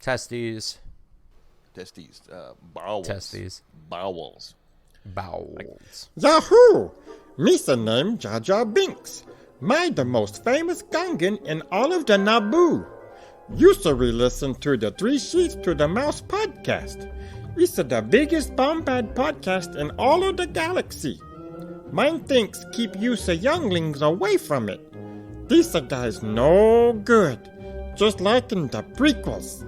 Testes. Bowels. Testes. Bowels. Bowels. Yahoo! Misa name Jar Jar Binks. The most famous Gungan in all of the Naboo. Used to re-listen to the Three Sheets to the Mouse podcast. It's the biggest bombad podcast in all of the galaxy. Mine thinks keep you younglings away from it. These guys no good. Just like in the prequels.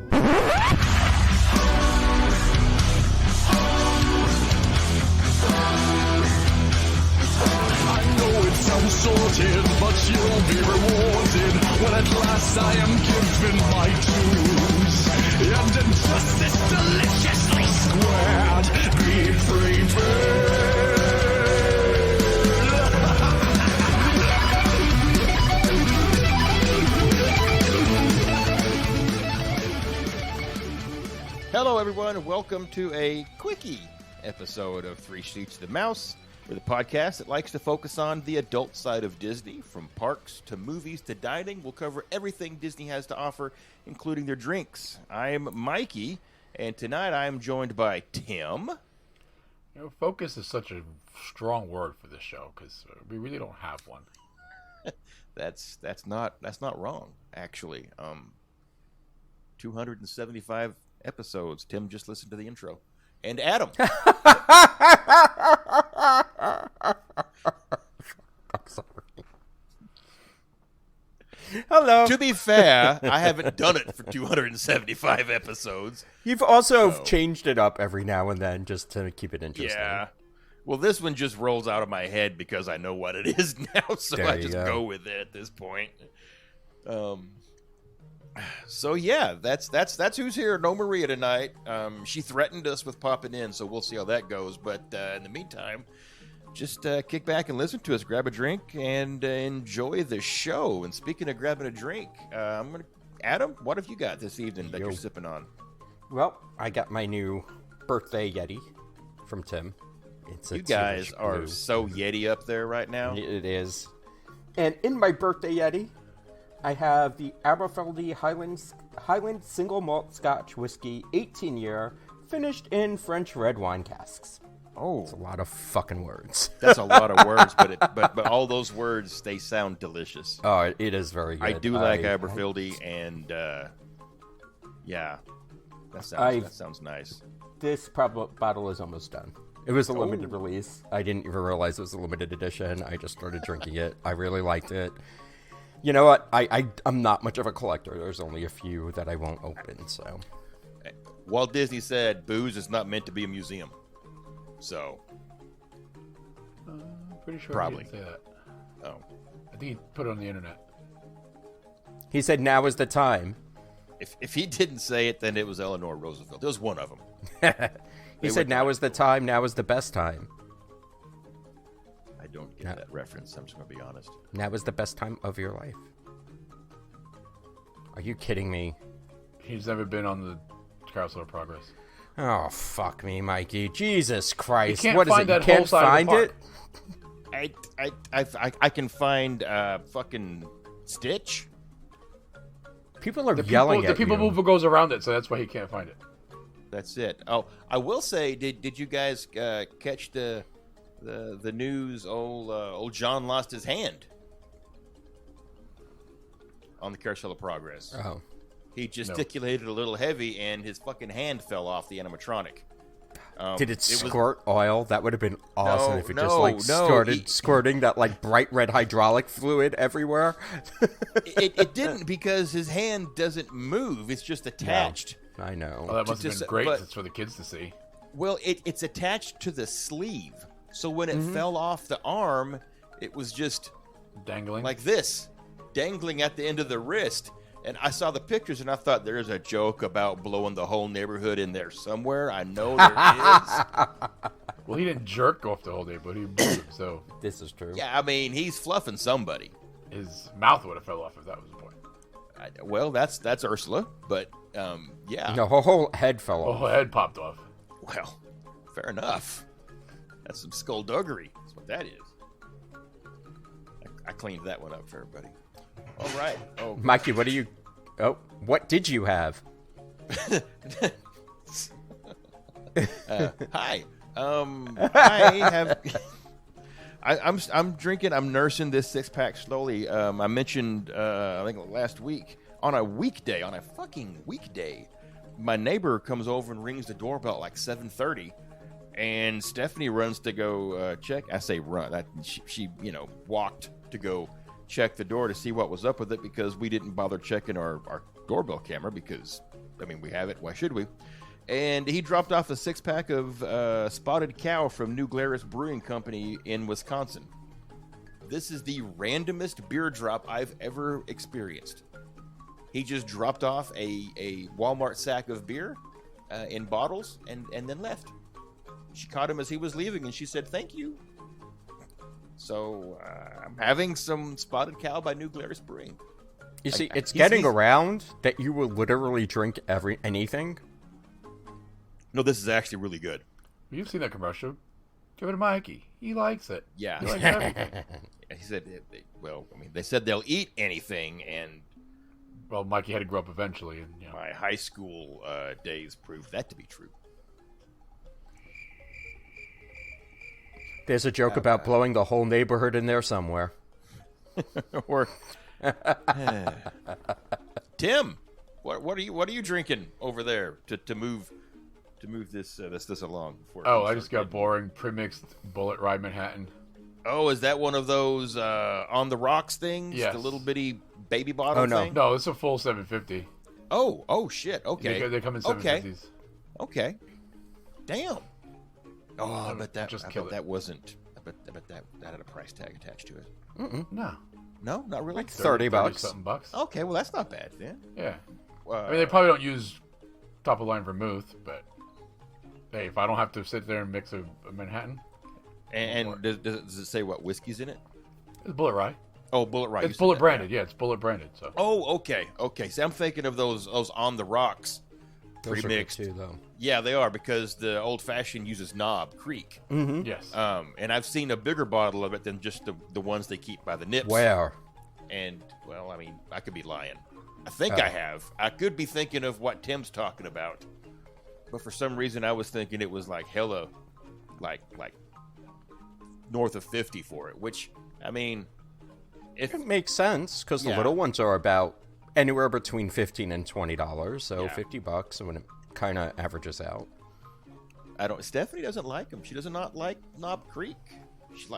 Sorted, but you'll be rewarded when at last I am given my dues. And injustice deliciously squared, be prepared. Hello, everyone, and welcome to a Quickie episode of Three Sheets to the Mouse. We're the podcast that likes to focus on the adult side of Disney, from parks to movies to dining. We'll cover everything Disney has to offer, including their drinks. I'm Mikey, and tonight I'm joined by Tim. Focus is such a strong word for this show because we really don't have one. That's not wrong, actually. 275 episodes. Tim just listened to the intro. And Adam. I'm sorry. Hello. To be fair, I haven't done it for 275 episodes. You've also changed it up every now and then just to keep it interesting. Yeah. Well, this one just rolls out of my head because I know what it is now, so I just go with it at this point. So yeah, that's who's here. No Maria tonight. She threatened us with popping in, so we'll see how that goes. But in the meantime, just kick back and listen to us, grab a drink, and enjoy the show. And speaking of grabbing a drink, Adam, what have you got this evening that you're sipping on? Well, I got my new birthday Yeti from Tim. You guys are so Yeti up there right now. It is. And in my birthday Yeti, I have the Aberfeldy Highland Single Malt Scotch Whiskey 18-year, finished in French red wine casks. Oh, it's a lot of fucking words. That's a lot of words, but all those words, they sound delicious. Oh, it is very good. I do like Aberfeldy, and yeah, that sounds nice. This bottle is almost done. It was a limited release. I didn't even realize it was a limited edition. I just started drinking it. I really liked it. You know what? I'm not much of a collector. There's only a few that I won't open, so. Walt Disney said booze is not meant to be a museum. So. Pretty sure probably. He didn't say that. Oh. I think he put it on the internet. He said now is the time. If he didn't say it, then it was Eleanor Roosevelt. There was one of them. He said now is the time, now is the best time. I don't get that reference. I'm just going to be honest. Now is the best time of your life. Are you kidding me? He's never been on the Carousel of Progress. Oh, fuck me, Mikey. Jesus Christ. You can't what is find it? You that can't whole side find of the it? park. I can find fucking Stitch. People are yelling at the people you. mover goes around it, so that's why he can't find it. That's it. Oh, I will say, did you guys catch the news? Old John lost his hand on the Carousel of Progress. Oh, he gesticulated a little heavy, and his fucking hand fell off the animatronic. did it squirt oil? That would have been awesome if it just started squirting that bright red hydraulic fluid everywhere. it didn't, because his hand doesn't move. It's just attached. No, I know. Well, that must have been great. It's for the kids to see. Well, it's attached to the sleeve. So when it fell off the arm, it was just dangling like this, dangling at the end of the wrist. And I saw the pictures, and I thought, there's a joke about blowing the whole neighborhood in there somewhere. I know there is. Well, he didn't jerk off the whole day, but he moved, so. This is true. Yeah, I mean, he's fluffing somebody. His mouth would have fell off if that was the point. Well, that's Ursula, but yeah. No, her whole head fell off. Her head popped off. Well, fair enough. That's some skullduggery. That's what that is. I cleaned that one up for everybody. All right. Oh, Mikey, what did you have? Hi. I have. I'm drinking. I'm nursing this 6-pack slowly. I mentioned I think last week on a fucking weekday, my neighbor comes over and rings the doorbell at like 7:30, and Stephanie runs to go check. I say run. She walked to go check the door to see what was up with it because we didn't bother checking our doorbell camera because we have it. Why should we? And he dropped off a 6-pack of Spotted Cow from New Glarus Brewing Company in Wisconsin. This is the randomest beer drop I've ever experienced. He just dropped off a Walmart sack of beer in bottles and then left. She caught him as he was leaving, and she said, "Thank you." So I'm having some Spotted Cow by New Glarus Brewing. You see, it's getting around that you will literally drink anything. No, this is actually really good. You've seen that commercial. Give it to Mikey. He likes it. Yeah. He likes everything. He said, they said they'll eat anything, and Well, Mikey had to grow up eventually. And my high school days proved that to be true. There's a joke about blowing the whole neighborhood in there somewhere. Or Tim, what are you drinking over there to move this along? I just got boring pre-mixed Bullet Rye Manhattan. Oh, is that one of those on the rocks things? Yes. The little bitty baby bottle thing? No, it's a full 750. Oh shit. Okay. They come in 750s. Okay. Damn. Oh, I bet that wasn't. I bet that had a price tag attached to it. No, not really. Like $30. Something bucks. Okay, well that's not bad then. Yeah. They probably don't use top of line vermouth, but hey, if I don't have to sit there and mix a Manhattan. And does it say what whiskey's in it? It's Bullet Rye. Oh, Bullet Rye. It's Bullet branded. Yeah, it's Bullet branded. So. Oh, okay. See, I'm thinking of those on the rocks. Those Pre-mixed. are good too, though. Yeah, they are because the old fashioned uses Knob Creek. Mm-hmm. Yes. And I've seen a bigger bottle of it than just the ones they keep by the nips. Where? And I could be lying. I think I have. I could be thinking of what Tim's talking about, but for some reason I was thinking it was like hella, like north of 50 for it. Which if It makes sense because the little ones are about anywhere between $15 and $20, so $50 when it kind of averages out. Stephanie doesn't like them. She does not like Knob Creek.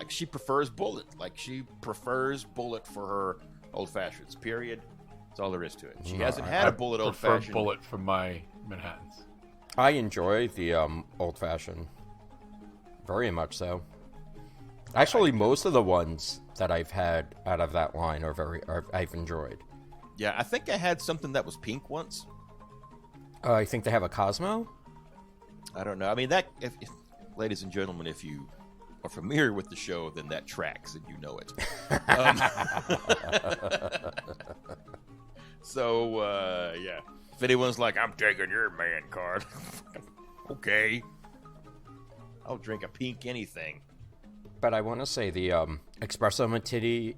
She prefers Bullet. She prefers Bullet for her old fashions. Period. That's all there is to it. She hasn't had a Bullet old prefer fashioned. Bullet for my Manhattans. I enjoy the old fashioned, very much so. Actually, most of the ones that I've had out of that line I've enjoyed. Yeah, I think I had something that was pink once. I think they have a Cosmo. I don't know. That, if ladies and gentlemen, if you are familiar with the show, then that tracks and you know it. Yeah. If anyone's like, "I'm taking your man card," okay, I'll drink a pink anything. But I want to say the espresso martini.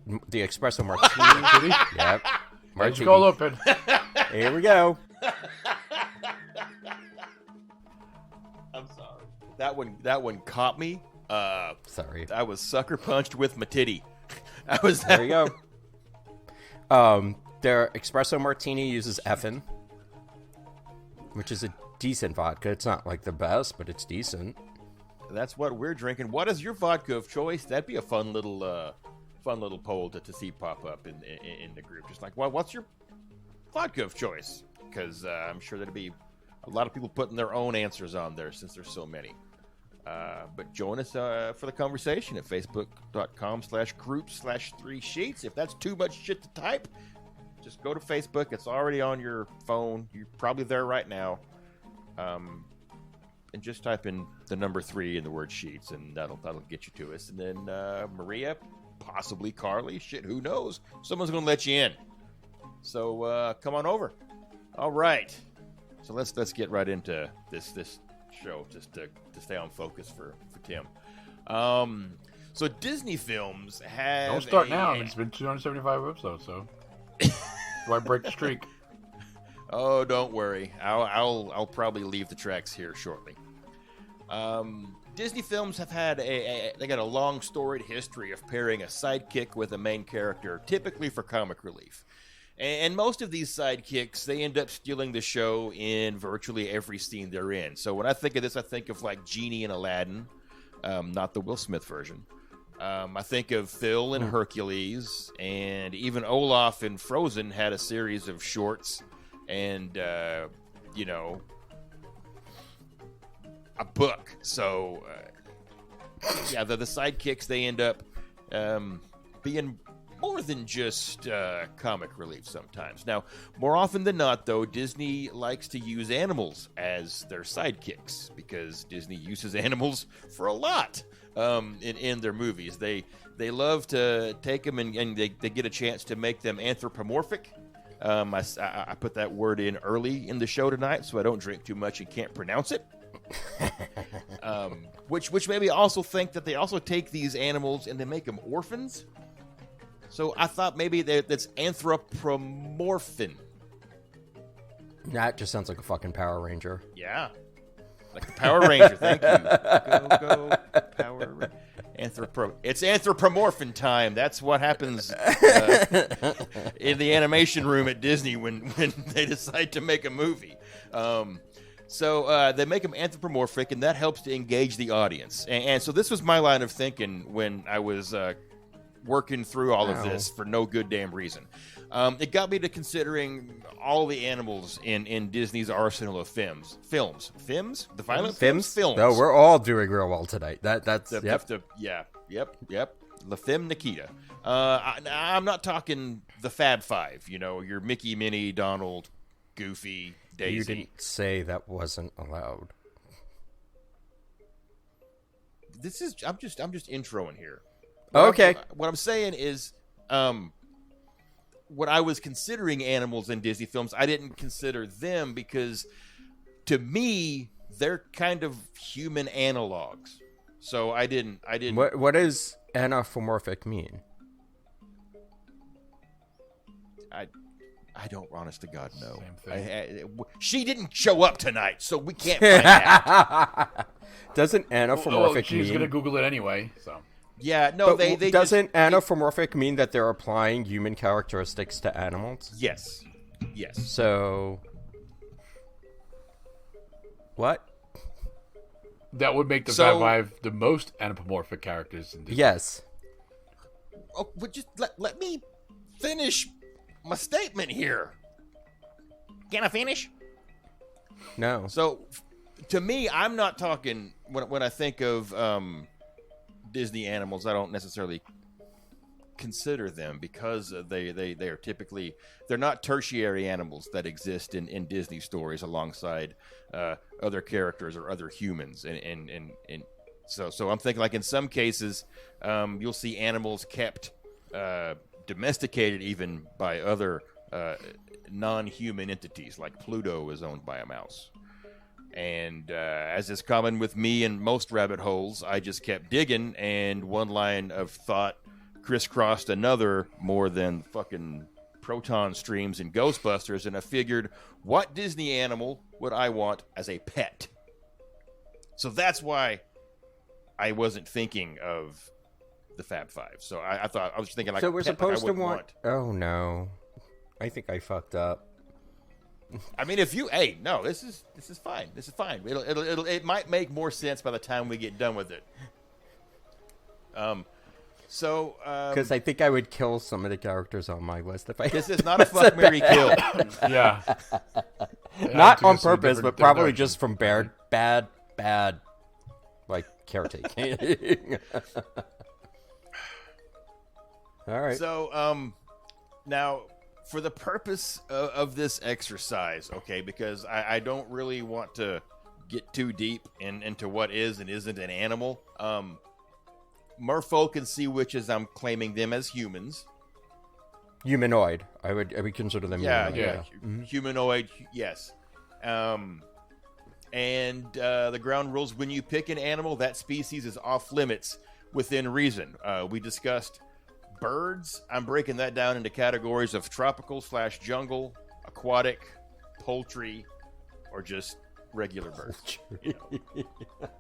Yep. Let's go open. Here we go. I'm sorry. That one caught me. Sorry. I was sucker punched with my titty. There you go. Their espresso martini uses Effin, which is a decent vodka. It's not like the best, but it's decent. That's what we're drinking. What is your vodka of choice? That'd be a fun little poll to see pop up in the group. Just like, well, what's your vodka of choice? Because I'm sure there'd be a lot of people putting their own answers on there since there's so many. But join us for the conversation at facebook.com/group/3sheets. If that's too much shit to type, just go to Facebook. It's already on your phone. You're probably there right now. And just type in the number 3 in the word sheets, and that'll get you to us. And then Maria, possibly Carly, shit, who knows? Someone's gonna let you in. So come on over. All right. So let's get right into this show just to stay on focus for Tim. So Disney films have. Don't start now. It's been 275 episodes, so why break the streak? Oh, don't worry. I'll probably leave the tracks here shortly. Disney films have had they got a long storied history of pairing a sidekick with a main character, typically for comic relief. And most of these sidekicks, they end up stealing the show in virtually every scene they're in. So when I think of this, I think of like Genie in Aladdin, not the Will Smith version. I think of Phil in Hercules, and even Olaf in Frozen had a series of shorts and, a book. So, the sidekicks, they end up being more than just comic relief sometimes. Now, more often than not, though, Disney likes to use animals as their sidekicks because Disney uses animals for a lot in their movies. They love to take them and they get a chance to make them anthropomorphic. I put that word in early in the show tonight so I don't drink too much and can't pronounce it. Which made me also think that they also take these animals and they make them orphans. So I thought maybe that's anthropomorphin. That just sounds like a fucking Power Ranger. Yeah. Like the Power Ranger, thank you. Go, Power Ranger. It's anthropomorphin time. That's what happens in the animation room at Disney when they decide to make a movie. So they make them anthropomorphic, and that helps to engage the audience. And so this was my line of thinking when I was working through all of this for no good damn reason. It got me to considering all the animals in Disney's arsenal of films. Films? The violent films? Films. No, we're all doing real well tonight. That's Yep. La Femme Nikita. I'm not talking the Fab Five. Your Mickey, Minnie, Donald, Goofy, Daisy. You didn't say that wasn't allowed. I'm just introing here. Okay. What I'm saying is, when I was considering animals in Disney films, I didn't consider them because, to me, they're kind of human analogs. So I didn't. What does anthropomorphic mean? I don't, honest to God, know. Same thing. She didn't show up tonight, so we can't find out. Doesn't anthropomorphic she's mean? gonna Google it anyway. So. Yeah, no, But they doesn't anthropomorphic mean that they're applying human characteristics to animals? Yes. So, what? That would make the Fab Five the most anthropomorphic characters in Disney. Yes. Oh, but just let me finish my statement here. Can I finish? No. So, to me, I'm not talking when I think of Disney animals. I don't necessarily consider them because they are typically, they're not tertiary animals that exist in Disney stories alongside other characters or other humans, and so I'm thinking like in some cases you'll see animals kept domesticated even by other non-human entities, like Pluto is owned by a mouse. And as is common with me and most rabbit holes, I just kept digging, and one line of thought crisscrossed another more than fucking proton streams in Ghostbusters, and I figured, what Disney animal would I want as a pet? So that's why I wasn't thinking of the Fab Five. So I thought, I was thinking like, so we're supposed to want. want. Oh no, I think I fucked up. I mean, if you, no, this is fine. This is fine. It might make more sense by the time we get done with it. Because I think I would kill some of the characters on my list if I. This is not a fuck, marry, kill. Yeah. Not on purpose, but probably just from bad, like caretaking. All right. So, now, for the purpose of this exercise, okay, because I don't really want to get too deep into what is and isn't an animal. Merfolk and sea witches, I'm claiming them as humans. Humanoid. I would consider them humanoid. yeah. Mm-hmm. Humanoid, yes. And the ground rules, when you pick an animal, that species is off limits within reason. We discussed birds. I'm breaking that down into categories of tropical / jungle, aquatic, poultry, or just regular birds. You know?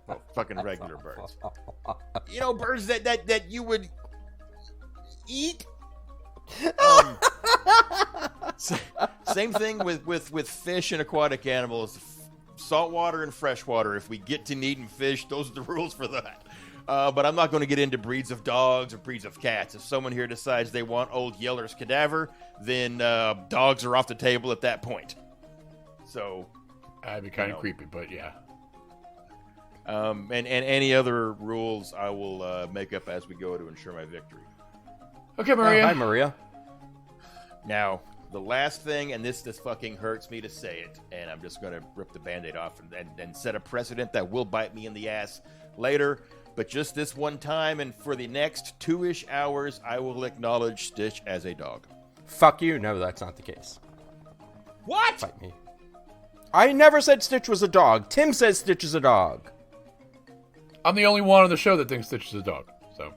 Well, fucking regular birds. You know, birds that you would eat. Same thing with fish and aquatic animals. Saltwater and freshwater. If we get to eating fish, those are the rules for that. But I'm not going to get into breeds of dogs or breeds of cats. If someone here decides they want old Yeller's cadaver, then dogs are off the table at that point. So, That'd be kind of creepy, but yeah. And any other rules I will make up as we go to ensure my victory. Okay, Maria. Hi, Maria. Now, the last thing, and this fucking hurts me to say it, and I'm just going to rip the Band-Aid off and set a precedent that will bite me in the ass later. But just this one time, and for the next 2-ish hours, I will acknowledge Stitch as a dog. Fuck you. No, that's not the case. What? Fight me. I never said Stitch was a dog. Tim says Stitch is a dog. I'm the only one on the show that thinks Stitch is a dog. So.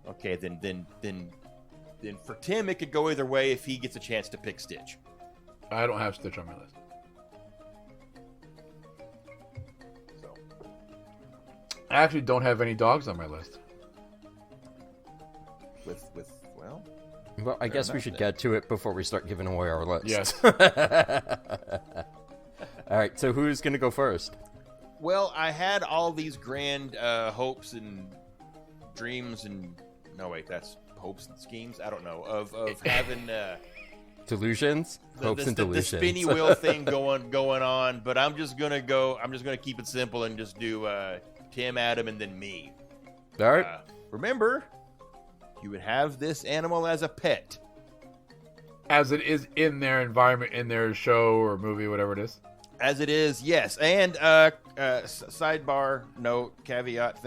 Okay, then for Tim, it could go either way if he gets a chance to pick Stitch. I don't have Stitch on my list. So, I actually don't have any dogs on my list. Well, I guess we should get to it before we start giving away our list. Yes. All right, so who's going to go first? well, I had all these grand hopes and dreams and... No, wait, that's hopes and schemes? I don't know. Of having... Delusions? Hopes and delusions. The spinny wheel thing going on, but I'm just gonna keep it simple and just do Tim, Adam, and then me. All right. Remember, you would have this animal as a pet. As it is in their environment, in their show or movie, whatever it is. As it is, yes. And sidebar note, caveat.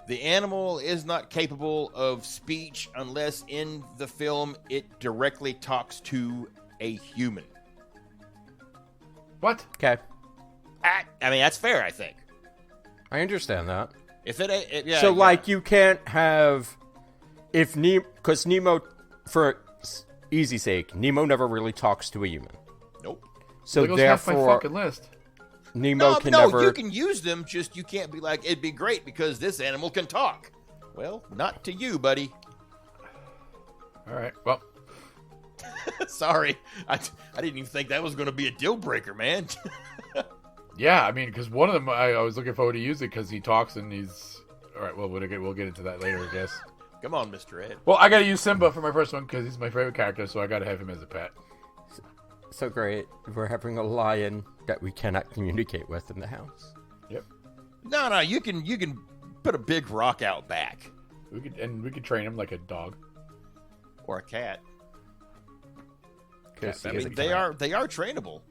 The animal is not capable of speech unless in the film it directly talks to a human. What? Okay. I mean, that's fair, I think. I understand that. If it yeah. So, yeah. like, you can't have... Because Nemo, for easy sake, Nemo never really talks to a human. Nope. So, That goes half my therefore, fucking list. Nemo can never... you can use them, just you can't be like, it'd be great because this animal can talk. Well, not to you, buddy. All right. Well, Sorry. I didn't even think that was going to be a deal breaker, man. yeah. I mean, because one of them, I was looking forward to using because he talks and he's. All right. Well, we'll get into that later, I guess. Come on, Mr. Ed. Well, I got to use Simba for my first one because he's my favorite character, so I got to have him as a pet. So great. We're having a lion that we cannot communicate with in the house. Yep. No, you can put a big rock out back. We could train him like a dog. Or a cat. Because I mean, they are trainable.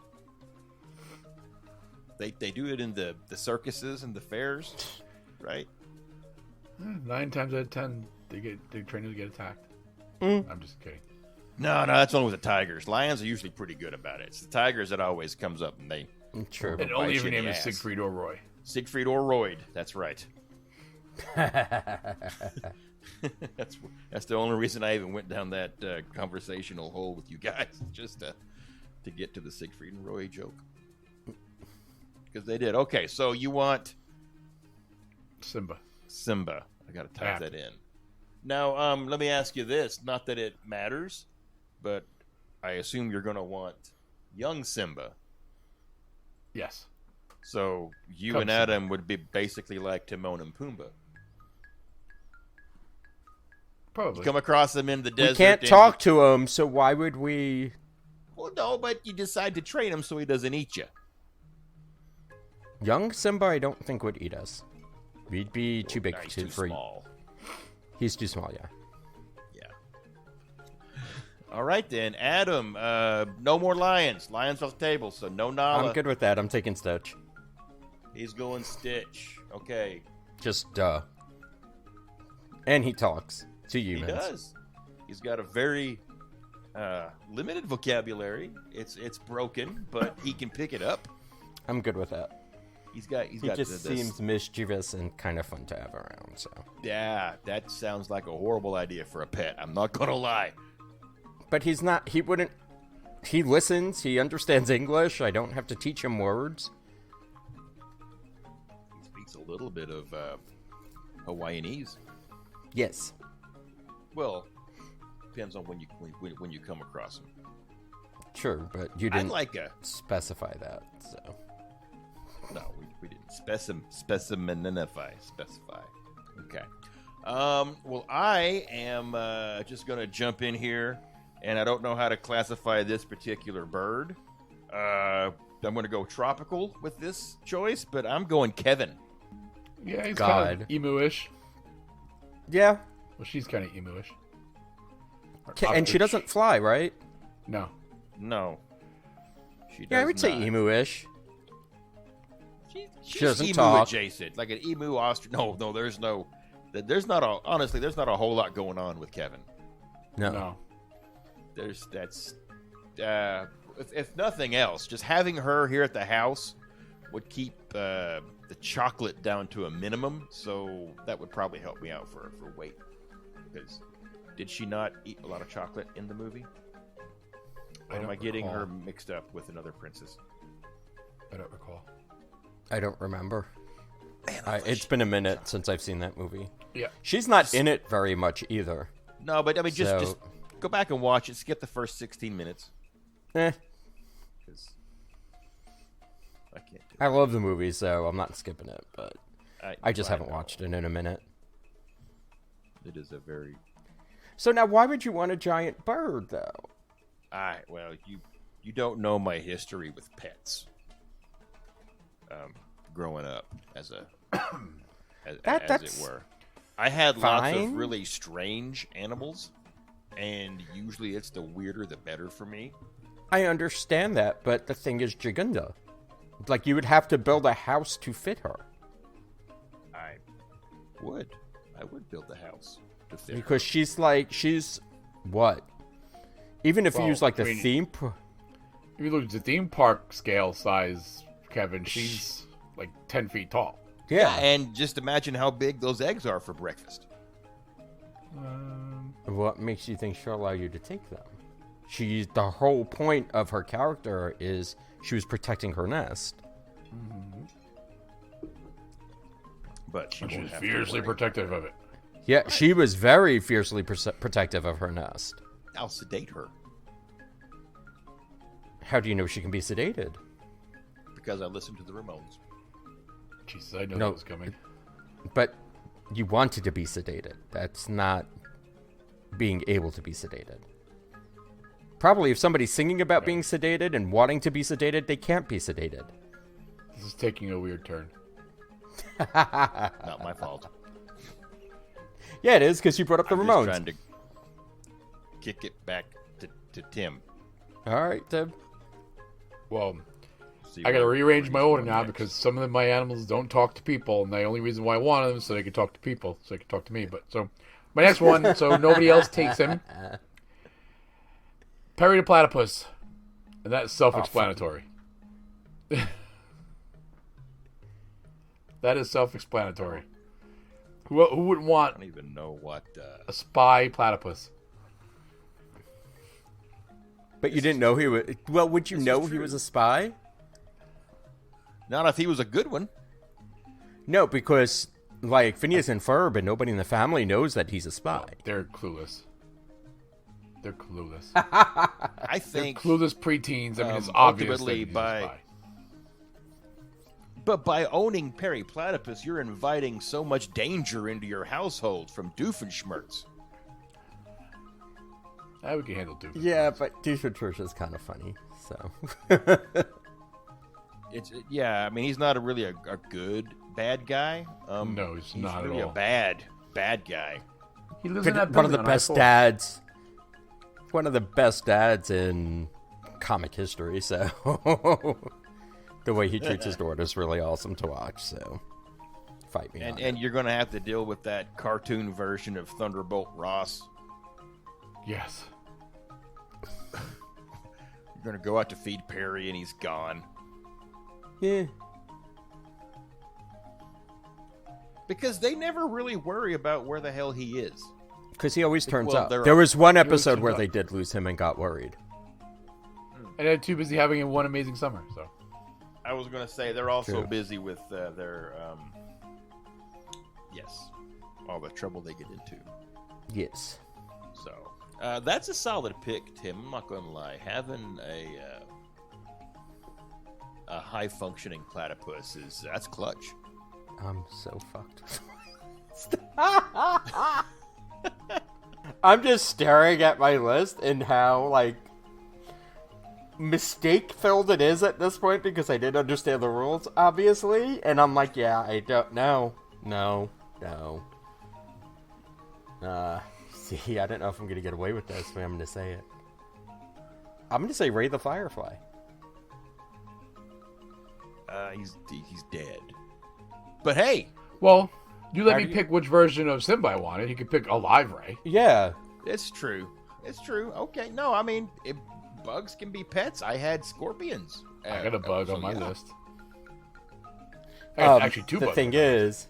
They do it in the circuses and the fairs, right? 9 times out of 10, they train to get attacked. I'm just kidding. No, that's only with the tigers. Lions are usually pretty good about it. It's the tigers that always comes up and they... True. And only if your name is Siegfried or Roy. Siegfried or Royd. That's right. That's the only reason I even went down that conversational hole with you guys, just to get to the Siegfried and Roy joke. Because they did. Okay, so you want Simba. I got to type that in. Now, let me ask you this. Not that it matters, but I assume you're going to want young Simba. Yes. So you Cub and Adam would be basically like Timon and Pumbaa. Probably. You come across them in the desert. We can't talk to him, so why would we... Well, no, but you decide to train him so he doesn't eat you. Young Simba, I don't think would eat us. We'd be too big He's too for... small. He's too small, yeah. All right, then. Adam, no more lions. Lions off the table, so no Nala. I'm good with that. I'm taking Stitch. He's going Stitch. Okay. Just, and he talks to humans. He does. He's got a very limited vocabulary. It's broken, but he can pick it up. I'm good with that. He just seems mischievous and kind of fun to have around, so. Yeah, that sounds like a horrible idea for a pet. I'm not going to lie. But he wouldn't he listens. He understands English. I don't have to teach him words. He speaks a little bit of Hawaiianese. Yes. Well, depends on when you come across him. Sure, but you didn't specify that, so. No, we didn't specify. Okay. Well, I am just going to jump in here, and I don't know how to classify this particular bird. I'm going to go tropical with this choice, but I'm going Kevin. Yeah, he's kind of emu-ish. Yeah. Well, she's kind of emu-ish. And she doesn't fly, right? No. No. She does Yeah, I would say not. emu-ish. She's She doesn't emu talk. adjacent, like an emu ostrich. No, there's not a whole lot going on with Kevin. No. If nothing else, just having her here at the house would keep the chocolate down to a minimum, so that would probably help me out for weight. Because did she not eat a lot of chocolate in the movie? Or am I getting her mixed up with another princess? I don't recall. I don't remember. It's been a minute since I've seen that movie. Yeah. She's not in it very much either. No, but I mean, just go back and watch it. Skip the first 16 minutes. 'Cause I can't do it. I love the movie, so I'm not skipping it, but I just haven't know. watched it in a minute. It is a very... So now why would you want a giant bird, though? Well, you don't know my history with pets. Growing up as That's it were, I had lots fine. of really strange animals, and usually it's the weirder the better for me. I understand that, but the thing is Jagunda. Like, you would have to build a house to fit her. I would build the house to fit her. Because she's what? Even if you use, like, the theme... If you look at the theme park scale size, Kevin, she's like 10 feet tall. Yeah. And just imagine how big those eggs are for breakfast. What makes you think she'll allow you to take them? The whole point of her character is she was protecting her nest. But she And won't she's have to fiercely worry. protective of it. Yeah, she was very fiercely protective of her nest. I'll sedate her How do you know she can be sedated? because I listened to the Ramones. Jesus, I know No. that was coming. But you wanted to be sedated. That's not being able to be sedated. Probably if somebody's singing about being sedated and wanting to be sedated, they can't be sedated. This is taking a weird turn. Not my fault. Yeah, it is, because you brought up the I'm just Ramones. trying to kick it back to Tim. All right, Tim. Well, See I gotta where rearrange he's my order going now next. because some of my animals don't talk to people, and the only reason why I want them is so they can talk to people, so they can talk to me. But so my next one, so nobody else takes him. Perry the Platypus, and that's self-explanatory. That is self-explanatory. Who wouldn't I want don't even know what. a spy platypus? But you didn't know he was... Well, would you This is know he true. was a spy? Not if he was a good one. No, because, like, Phineas and Ferb and nobody in the family knows that he's a spy. They're clueless. They're clueless. I think. Clueless preteens. I mean, it's obvious that ultimately he's a by- spy. But by owning Perry Platypus, you're inviting so much danger into your household from Doofenshmirtz. We can handle Duke. Yeah, but Doofenshmirtz is kind of funny, so... I mean, he's not really a good bad guy. No, he's not at really all. a bad guy. He lives in that One of the building on best I-4. dads. One of the best dads in comic history, so... The way he treats his daughter is really awesome to watch, so... Fight me on it. And you're going to have to deal with that cartoon version of Thunderbolt Ross. Yes. You're going to go out to feed Perry and he's gone. Yeah. Because they never really worry about where the hell he is. Because he always turns Well, up. they're- There was one always episode turns where up. they did lose him and got worried. And they're too busy having one amazing summer. So I was going to say they're also True. busy with their all the trouble they get into. Yes. So that's a solid pick, Tim. I'm not going to lie. Having a high functioning platypus that's clutch. I'm so fucked. I'm just staring at my list and how, like, mistake-filled it is at this point because I didn't understand the rules, obviously. And I'm like, yeah, I don't know. No. See, I don't know if I'm going to get away with this, but I'm going to say it. I'm going to say Ray the Firefly. He's dead. But hey, well, you let How me do you- pick which version of Simba I wanted. You could pick a live Ray. Yeah. it's true. Okay, no, I mean, bugs can be pets. I had scorpions. I got a bug so on my yeah. list. I got actually two The bugs. thing is,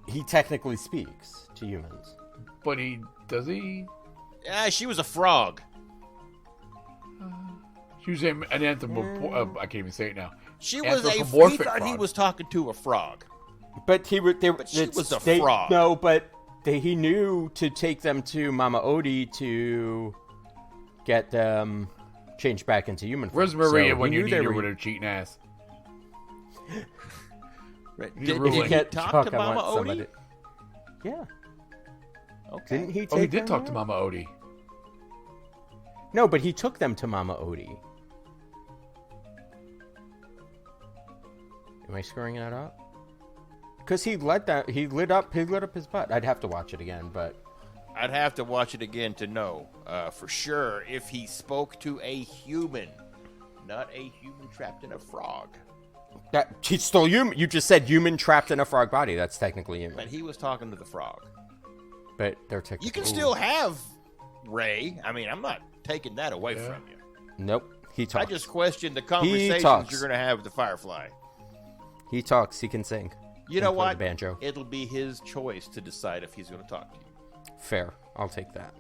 he technically speaks to humans. But does he? Yeah, she was a frog. She was an anthropomorphic. I can't even say it now. She was he Anthropomorphic thought he frog. was talking to a frog. But he would. But she was a frog. No, but he knew to take them to Mama Odie to get them changed back into human form. Where's Maria So when he you knew need they her were- with her cheating ass? Right. He's Did ruined. he He can't talk to I want Mama somebody- Odie? Yeah. Okay. Didn't he take Oh, he them did talk there? to Mama Odie. No, but he took them to Mama Odie. Am I screwing that up? Because he lit up his butt. I'd have to watch it again, but I'd have to watch it again to know for sure if he spoke to a human, not a human trapped in a frog. he's still human. You just said human trapped in a frog body. That's technically human. But he was talking to the frog. But they're technically. You can still have Ray. I mean, I'm not taking that away Yeah. from you. Nope. He talks. I just questioned the conversations talks. you're going to have with the Firefly. He talks. He can sing. You know And play what? the banjo. It'll be his choice to decide if he's going to talk to you. Fair. I'll take that.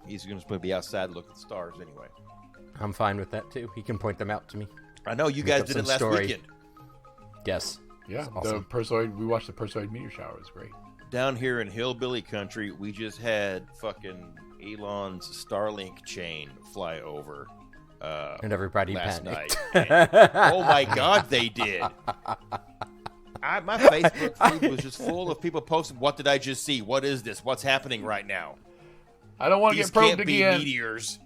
He's going to be outside looking at the stars anyway. I'm fine with that too. He can point them out to me. I know you Make guys up did it some last story. weekend. Yes. Yeah, awesome. the Perseid. We watched the Perseid meteor shower. It was great. Down here in hillbilly country, we just had fucking Elon's Starlink chain fly over And everybody last panicked. night. And- oh my God, they did. My Facebook feed was just full of people posting, "What did I just see? What is this? What's happening right now? I don't want to These get probed can't be again. meteors."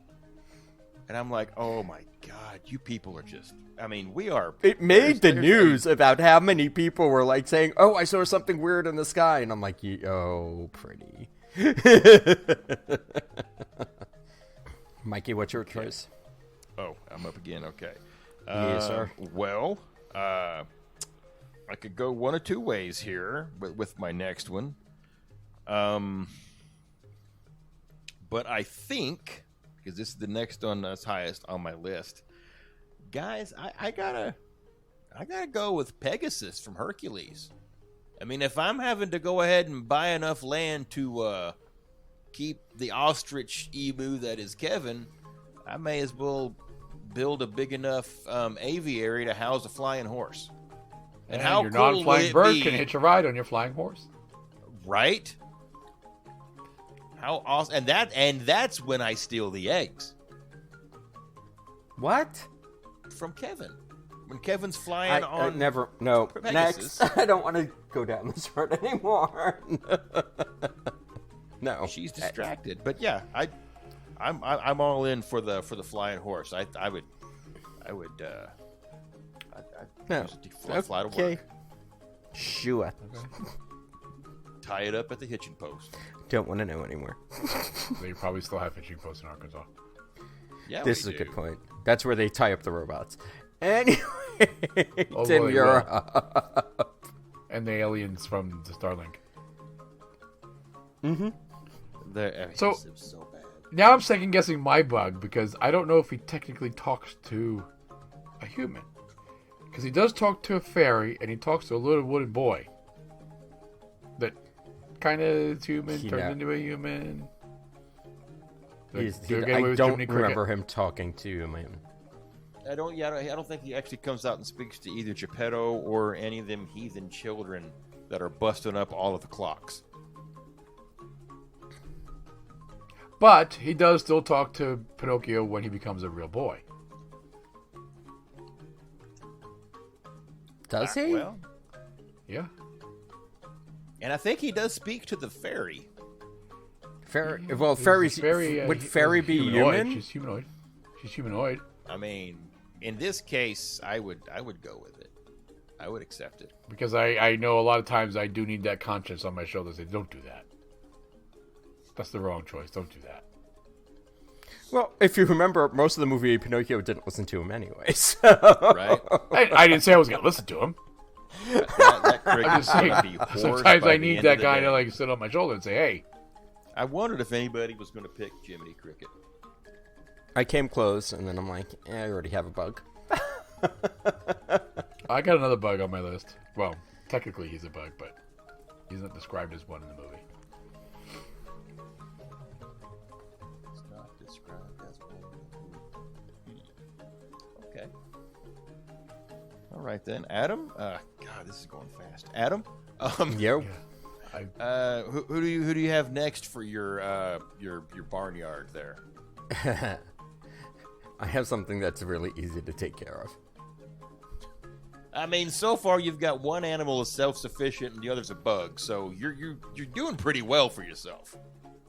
And I'm like, "Oh my God, you people are just." I mean, we are. It made the there's news about how many people were like saying, "Oh, I saw something weird in the sky," and I'm like, "Oh, pretty." Mikey, what's your choice? Oh, I'm up again. Okay. Yes, sir. Well, I could go one of two ways here with my next one. But I think, because this is the next one that's highest on my list, guys, I gotta go with Pegasus from Hercules. I mean, if I'm having to go ahead and buy enough land to keep the ostrich emu that is Kevin, I may as well build a big enough aviary to house a flying horse. And how your cool would non-flying it bird be, can hitch a ride on your flying horse. right? How awesome! And that's when I steal the eggs What? from Kevin. When Kevin's flying I on never. No. Pegasus. Next. I don't want to go down this road anymore. No. she's distracted. But yeah, I'm all in for the flying horse. I would No. use it to fly to Okay. work. Sure. Tie it up at the hitching post. Don't want to know anymore. They probably still have hitching posts in Arkansas. Yeah, This is we a do. good point. That's where they tie up the robots. Anyway, Oh, Tim, boy, you're well. up. And the aliens from the Starlink. So So- so bad. Now I'm second guessing my bug because I don't know if he technically talks to a human. Because he does talk to a fairy and he talks to a little wooden boy. That kind of is human, You turned know. into a human. I don't remember him talking to him. I don't think he actually comes out and speaks to either Geppetto or any of them heathen children that are busting up all of the clocks. But he does still talk to Pinocchio when he becomes a real boy. Does he? Well, yeah. And I think he does speak to the fairy. Well, fairies. Would fairy be human? She's humanoid. She's humanoid. I mean, in this case, I would go with it. I would accept it. Because I know a lot of times I do need that conscience on my shoulders. Say, don't do that. That's the wrong choice. Don't do that. Well, if you remember, most of the movie, Pinocchio didn't listen to him anyway. So. Right? I didn't say I was going to listen to him. That I'm just saying, sometimes I need that guy to like sit on my shoulder and say, hey. I wondered if anybody was going to pick Jiminy Cricket. I came close, and then I'm like, I already have a bug. I got another bug on my list. Well, technically he's a bug, but he's not described as one in the movie. It's not described as one. Okay. All right, then. Adam? God, this is going fast. Adam? Yo. Yeah. Who do you have next for your barnyard there? I have something that's really easy to take care of. I mean, so far you've got one animal is self-sufficient and the other's a bug, so you're doing pretty well for yourself.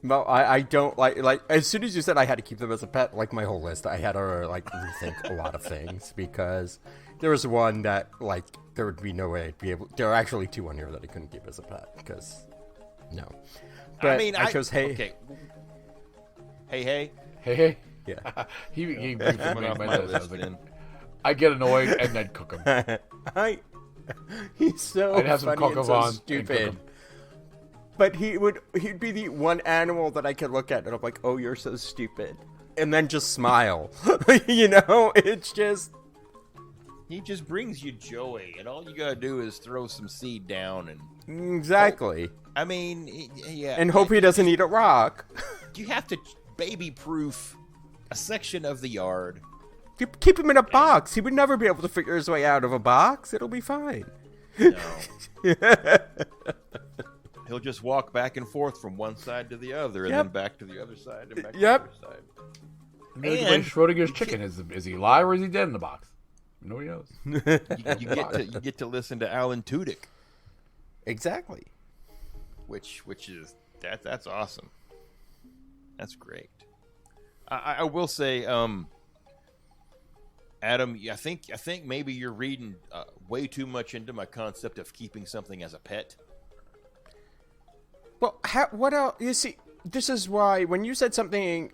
Well, I don't like as soon as you said I had to keep them as a pet, like my whole list, I had to rethink a lot of things because there was one that there would be no way I'd be able. There are actually two on here that I couldn't keep as a pet because no. But I mean, I chose Hey. Okay. Hey. Hey. Yeah. he brings him on my list. I was like, I get annoyed and then cook him. He's so I'd have some funny and so coq au vin stupid. But he'd be the one animal that I could look at and I'm like, oh, you're so stupid, and then just smile. It's just He just brings you joy, and all you gotta do is throw some seed down and exactly. I mean, yeah, And hope he doesn't eat a rock. You have to baby-proof a section of the yard. Keep him in a box. He would never be able to figure his way out of a box. It'll be fine. No. He'll just walk back and forth from one side to the other, and then back to the other side, and back to the other side. And Schrodinger's chicken. Is he alive or is he dead in the box? Nobody knows. You get to listen to Alan Tudyk. Exactly. Which is that's awesome. That's great. I will say, Adam, I think maybe you're reading way too much into my concept of keeping something as a pet. Well, what else? You see, this is why when you said something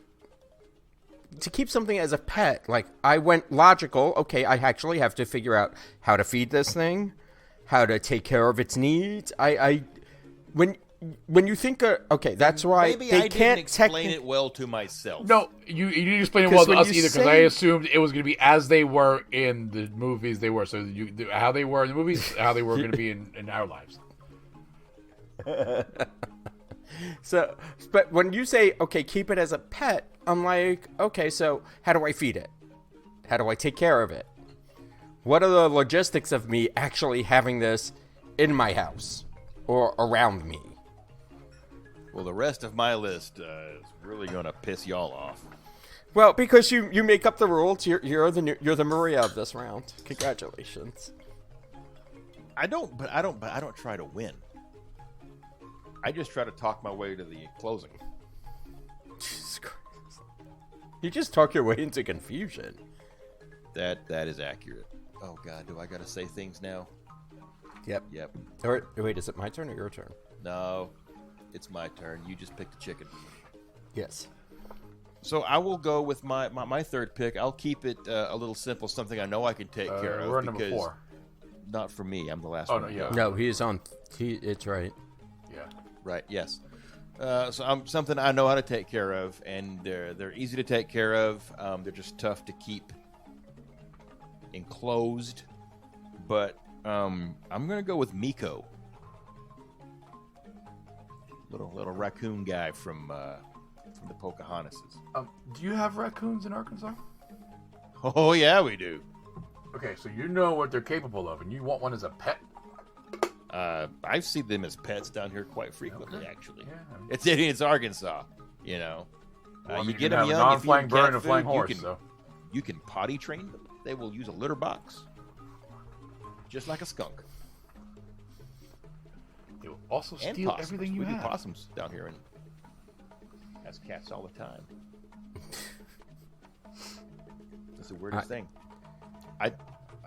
to keep something as a pet, like I went logical. Okay, I actually have to figure out how to feed this thing, how to take care of its needs. When you think, okay, that's why maybe they I can't didn't explain it well to myself. No, you didn't explain it well to when us you either because I assumed it was going to be as they were in the movies they were. So how they were in the movies, how they were going to be in our lives. So, but when you say, okay, keep it as a pet, I'm like, okay, so how do I feed it? How do I take care of it? What are the logistics of me actually having this in my house or around me? Well, the rest of my list is really going to piss y'all off. Well, because you make up the rules, you're the Maria of this round. Congratulations. I don't try to win. I just try to talk my way to the closing. Jesus Christ. You just talk your way into confusion. That is accurate. Oh God, do I got to say things now? Yep. Or wait, is it my turn or your turn? No, it's my turn. You just picked a chicken. Yes. So I will go with my third pick. I'll keep it a little simple, something I know I can take care of. We're on number 4. Not for me. I'm the last Oh, one. no, yeah. No, he's on. It's right. Yeah. Right. Yes. So I'm something I know how to take care of, and they're easy to take care of. They're just tough to keep enclosed. But I'm gonna go with Miko, little raccoon guy from from the Pocahontases. Do you have raccoons in Arkansas? Oh, yeah, we do. Okay, so you know what they're capable of, and you want one as a pet? I've seen them as pets down here quite frequently, actually. Yeah. It's Arkansas, you know. Well, you can get have them a young. non-flying if bird you and a flying horse. you can potty train them. They will use a litter box, just like a skunk. They will also And steal possums. everything you we have. do possums down here, and has cats all the time. That's the weirdest thing. I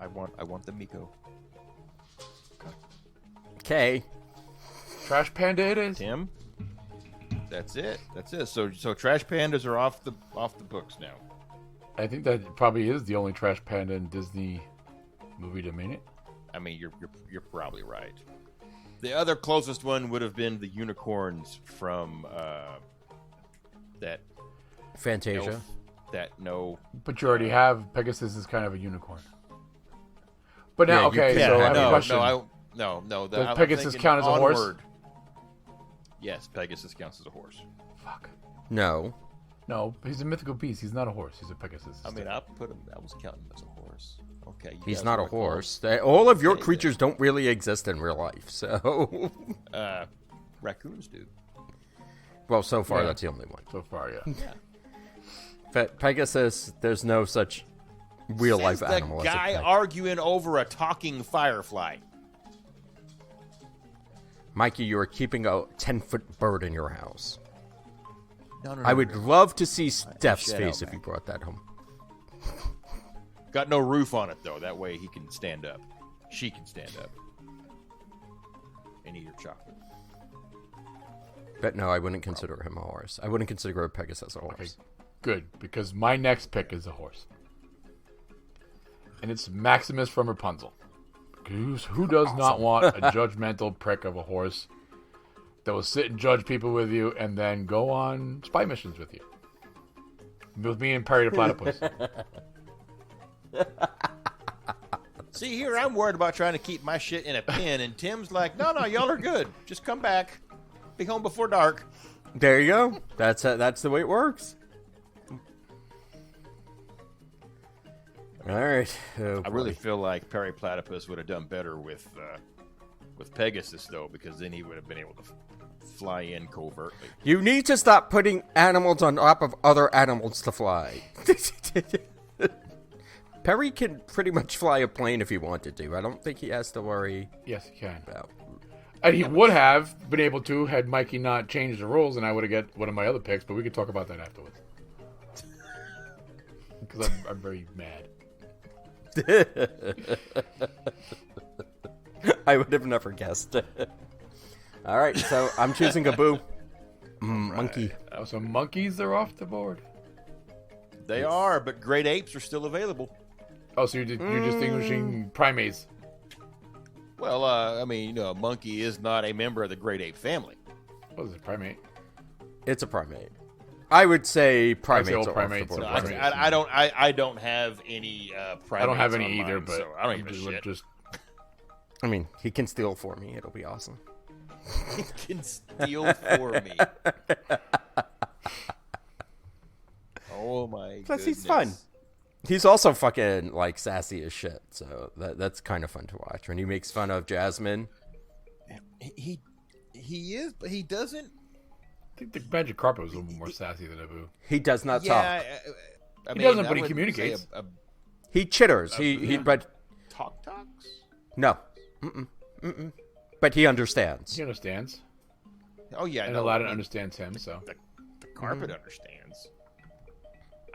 want the Miko. Okay. Trash panda it is. Tim. That's it. So trash pandas are off the books now. I think that probably is the only trash panda in Disney movie to make it. I mean, you're probably right. The other closest one would have been the unicorns from that Fantasia. But you already have Pegasus is kind of a unicorn. But now, Yeah, okay, you so I have a no, question. no. Does Pegasus count as a horse? Onward. Yes, Pegasus counts as a horse. Fuck. No. No, he's a mythical beast. He's not a horse. He's a Pegasus. I mean, I was counting him as a horse. Okay. you He's guys not a wanna call him- horse. All of your creatures don't really exist in real life, so... Raccoons do. Well, so far, Yeah. that's the only one. So far, yeah. Yeah. But Pegasus, there's no such real-life Says animal the as a guy pet. arguing over a talking firefly. Mikey, you are keeping a 10-foot bird in your house. No. I would love to see Steph's shut face out, if you Mac. brought that home. Got no roof on it though. That way he can stand up. She can stand up. And eat her chocolate. But no, I wouldn't consider him a horse. I wouldn't consider a Pegasus a horse. Good, because my next pick is a horse. And it's Maximus from Rapunzel. Who does not want a judgmental prick of a horse that will sit and judge people with you and then go on spy missions with you? With me and Perry the Platypus. See, here I'm worried about trying to keep my shit in a pen, and Tim's like, no, y'all are good. Just come back. Be home before dark. There you go. That's the way it works. All right. Oh, I really boy. feel like Perry Platypus would have done better with Pegasus, though, because then he would have been able to fly in covertly. You need to stop putting animals on top of other animals to fly. Perry can pretty much fly a plane if he wanted to. I don't think he has to worry Yes, he can. about... And he would have been able to had Mikey not changed the rules, and I would have got one of my other picks, but we could talk about that afterwards. Because I'm very mad. I would have never guessed. All right, so I'm choosing a boo. Monkey. Oh, so monkeys are off the board. They are, but great apes are still available. Oh, so you're distinguishing primates. Well, I mean, a monkey is not a member of the great ape family. What is it, primate? It's a primate. I would say primates all are primates. off the No, board. primates. I don't have any primates. I don't have any on either, mine, but so I don't even shit. just I mean, he can steal for me. It'll be awesome. He can steal for me. Oh my! Plus, he's goodness. fun. He's also fucking, like, sassy as shit, so that's kind of fun to watch. When he makes fun of Jasmine. He is, but he doesn't. I think the magic carpet was a little more sassy than Abu. He does not talk. I He mean, doesn't, I but he wouldn't communicates. say He chitters. But talks. no. But he understands. He understands. Oh yeah, And no, Aladdin I mean, understands him, so. The carpet understands.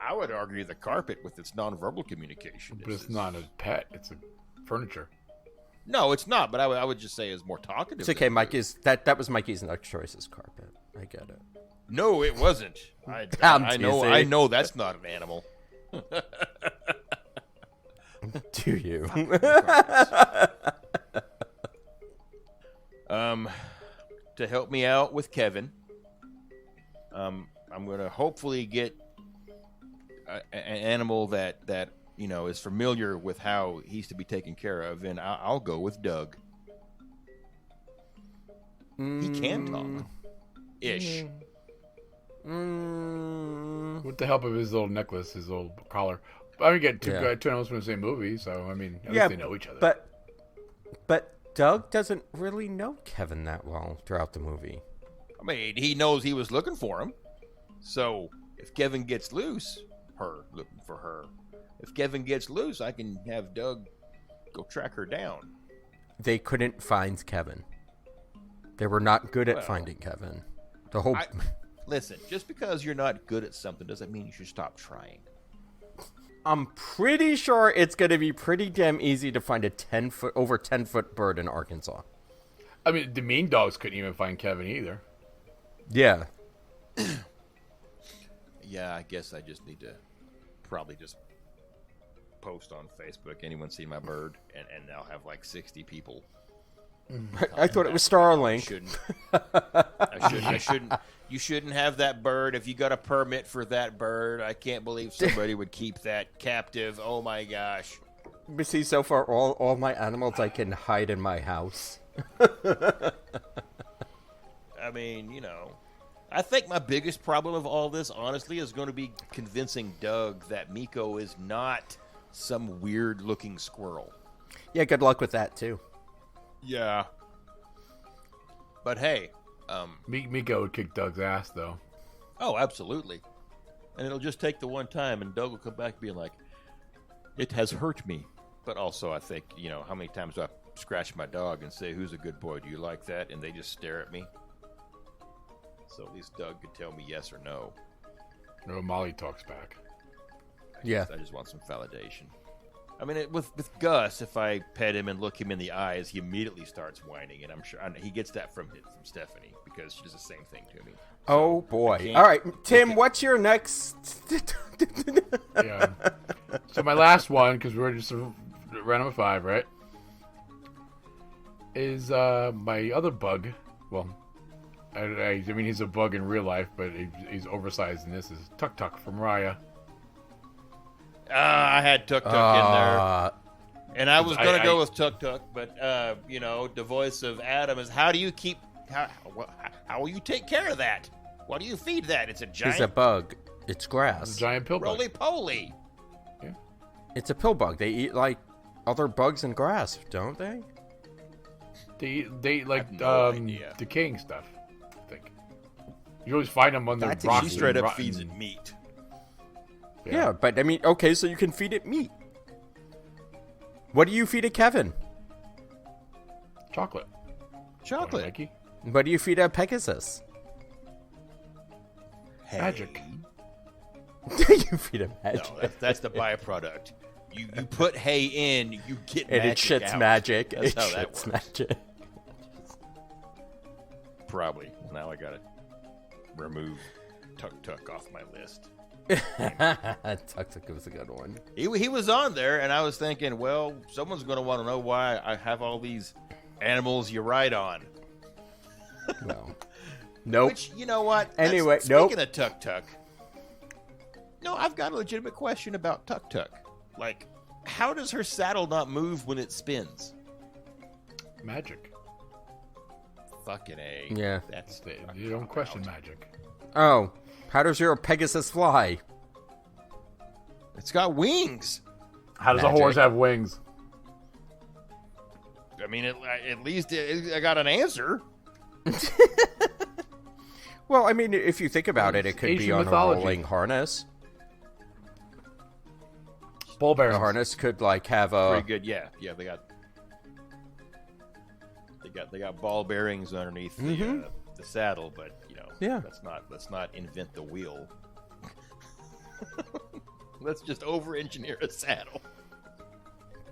I would argue the carpet with its nonverbal communication. But it's not a pet, it's a furniture. No, it's not. But I would just say it's more talkative. It's okay, than Abu. Mikey's that was Mikey's next choice is carpet. I get it. No, it wasn't. I know. teasing. I know that's not an animal. Do you? To help me out with Kevin, I'm gonna hopefully get an animal that is familiar with how he's to be taken care of, and I'll go with Doug. He can talk, ish. With the help of his little necklace, his little collar. I mean, get two animals from the same movie, so I mean, at least they know each other. But Doug doesn't really know Kevin that well throughout the movie. I mean, he knows he was looking for him. So if Kevin gets loose, her looking for her. If Kevin gets loose, I can have Doug go track her down. They couldn't find Kevin. They were not good at finding Kevin. The whole. Listen, just because you're not good at something doesn't mean you should stop trying. I'm pretty sure it's going to be pretty damn easy to find a over 10-foot bird in Arkansas. I mean, the mean dogs couldn't even find Kevin either. Yeah. Yeah, I guess I just need to probably just post on Facebook. Anyone see my bird? And I'll have like 60 people. I thought it was Starlink. I shouldn't. You shouldn't have that bird. If you got a permit for that bird, I can't believe somebody would keep that captive. Oh my gosh. But see, so far, all my animals I can hide in my house. I mean, you know, I think my biggest problem of all this, honestly, is going to be convincing Doug that Miko is not some weird-looking squirrel. Yeah, good luck with that, too. Yeah. But hey, Miko would kick Doug's ass, though. Oh, absolutely. And it'll just take the one time, and Doug will come back being like, it has hurt me. But also, I think, you know, how many times do I scratch my dog and say, who's a good boy? Do you like that? And they just stare at me. So at least Doug could tell me yes or no. No, Molly talks back. I just want some validation. I mean, with Gus, if I pet him and look him in the eyes, he immediately starts whining, and I'm sure he gets that from Stephanie because she does the same thing to me. Oh boy! All right, Tim, what's your next? Yeah. So my last one, because we're just round number 5, right? Is my other bug. Well, I mean he's a bug in real life, but he's oversized in this. Is Tuk Tuk from Raya. I had Tuk Tuk in there. And I was going to go with Tuk Tuk, but, you know, the voice of Adam is, how will you take care of that? What do you feed that? It's a giant... It's a bug. It's grass. It's a giant pill bug. Roly-poly. Yeah. It's a pill bug. They eat, like, other bugs and grass, don't they? They eat like, decaying stuff, I think. You always find them under rocks. She straight up feeds it meat. Yeah, but I mean, okay, so you can feed it meat. What do you feed a Kevin? Chocolate. Chocolate. What do you feed a Pegasus? Hey. Magic. You feed a magic. No, that's the byproduct. You put hay in, you get and magic it shits out. magic. That's it how that shits works. magic. Probably. Now I gotta remove Tuk Tuk off my list. Tuk Tuk was a good one. He was on there, and I was thinking, well, someone's going to want to know why I have all these animals you ride on. No. Nope. Which, you know what? Anyway, speaking of Tuk Tuk, no, I've got a legitimate question about Tuk Tuk. Like, how does her saddle not move when it spins? Magic. Fucking A. Yeah. That's You don't question magic. Oh. How does your Pegasus fly? It's got wings. How does Magic. a horse have wings? I mean, at least I got an answer. Well, I mean, if you think about it, it could be Asian on mythology. a rolling harness. Ball The bearings. harness could like have a. Pretty good, yeah. They got ball bearings underneath the saddle, but you know, Yeah. let's not invent the wheel. Let's just over-engineer a saddle.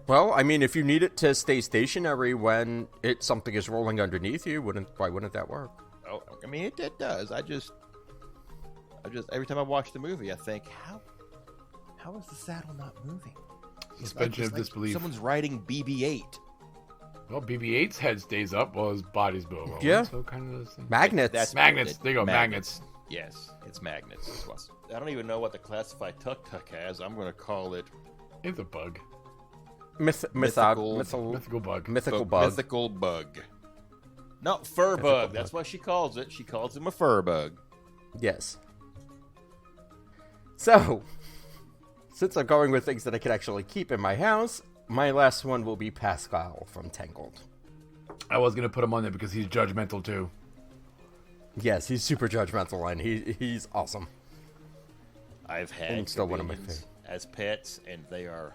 Well, I mean, if you need it to stay stationary when something is rolling underneath you, why wouldn't that work? Oh, I mean, it does. I just every time I watch the movie, I think, how is the saddle not moving? Suspension of It's like disbelief. someone's riding BB-8. Well, BB-8's head stays up while his body's rolling. Yeah. So kind of the same. Magnets. That's Magnets. There you go, magnets. Yes, it's magnets. I don't even know what to classify Tuk Tuk as. I'm going to call it It's a bug. Mythical Mythical bug. mythical bug. mythical bug. No, fur bug. That's what she calls it. She calls him a fur bug. Yes. So, since I'm going with things that I can actually keep in my house, my last one will be Pascal from Tangled. I was going to put him on there because he's judgmental too. Yes, he's super judgmental, and he's awesome. I've had And still one of my chameleons as pets, and they are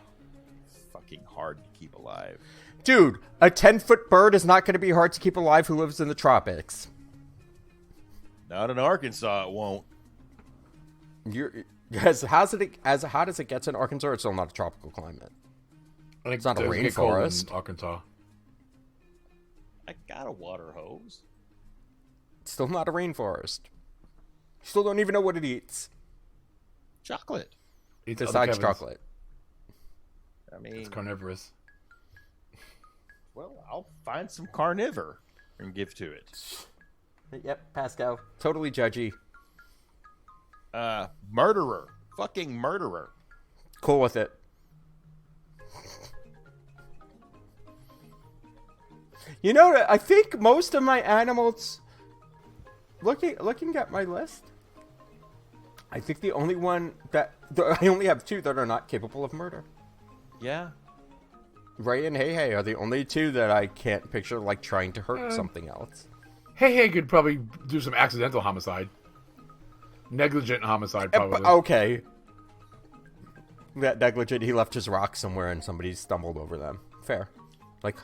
fucking hard to keep alive. Dude, a 10-foot bird is not going to be hard to keep alive who lives in the tropics. Not in Arkansas, it won't. As hot as it gets in Arkansas, it's still not a tropical climate. I think It's not a does get cold in rainforest. Arkansas. I got a water hose. It's still not a rainforest. Still don't even know what it eats. Chocolate. Eats other Besides Kevins. chocolate. I mean, It's carnivorous. well, I'll find some carnivore and give to it. Yep, Pascal. Totally judgy. Murderer. Fucking murderer. Cool with it. You know, I think most of my animals, looking at my list, I think the only one I only have two that are not capable of murder. Yeah. Ray and Hey are the only two that I can't picture like trying to hurt something else. Hey could probably do some accidental homicide. Negligent homicide, probably. Okay. That negligent, he left his rock somewhere and somebody stumbled over them. Fair. Like,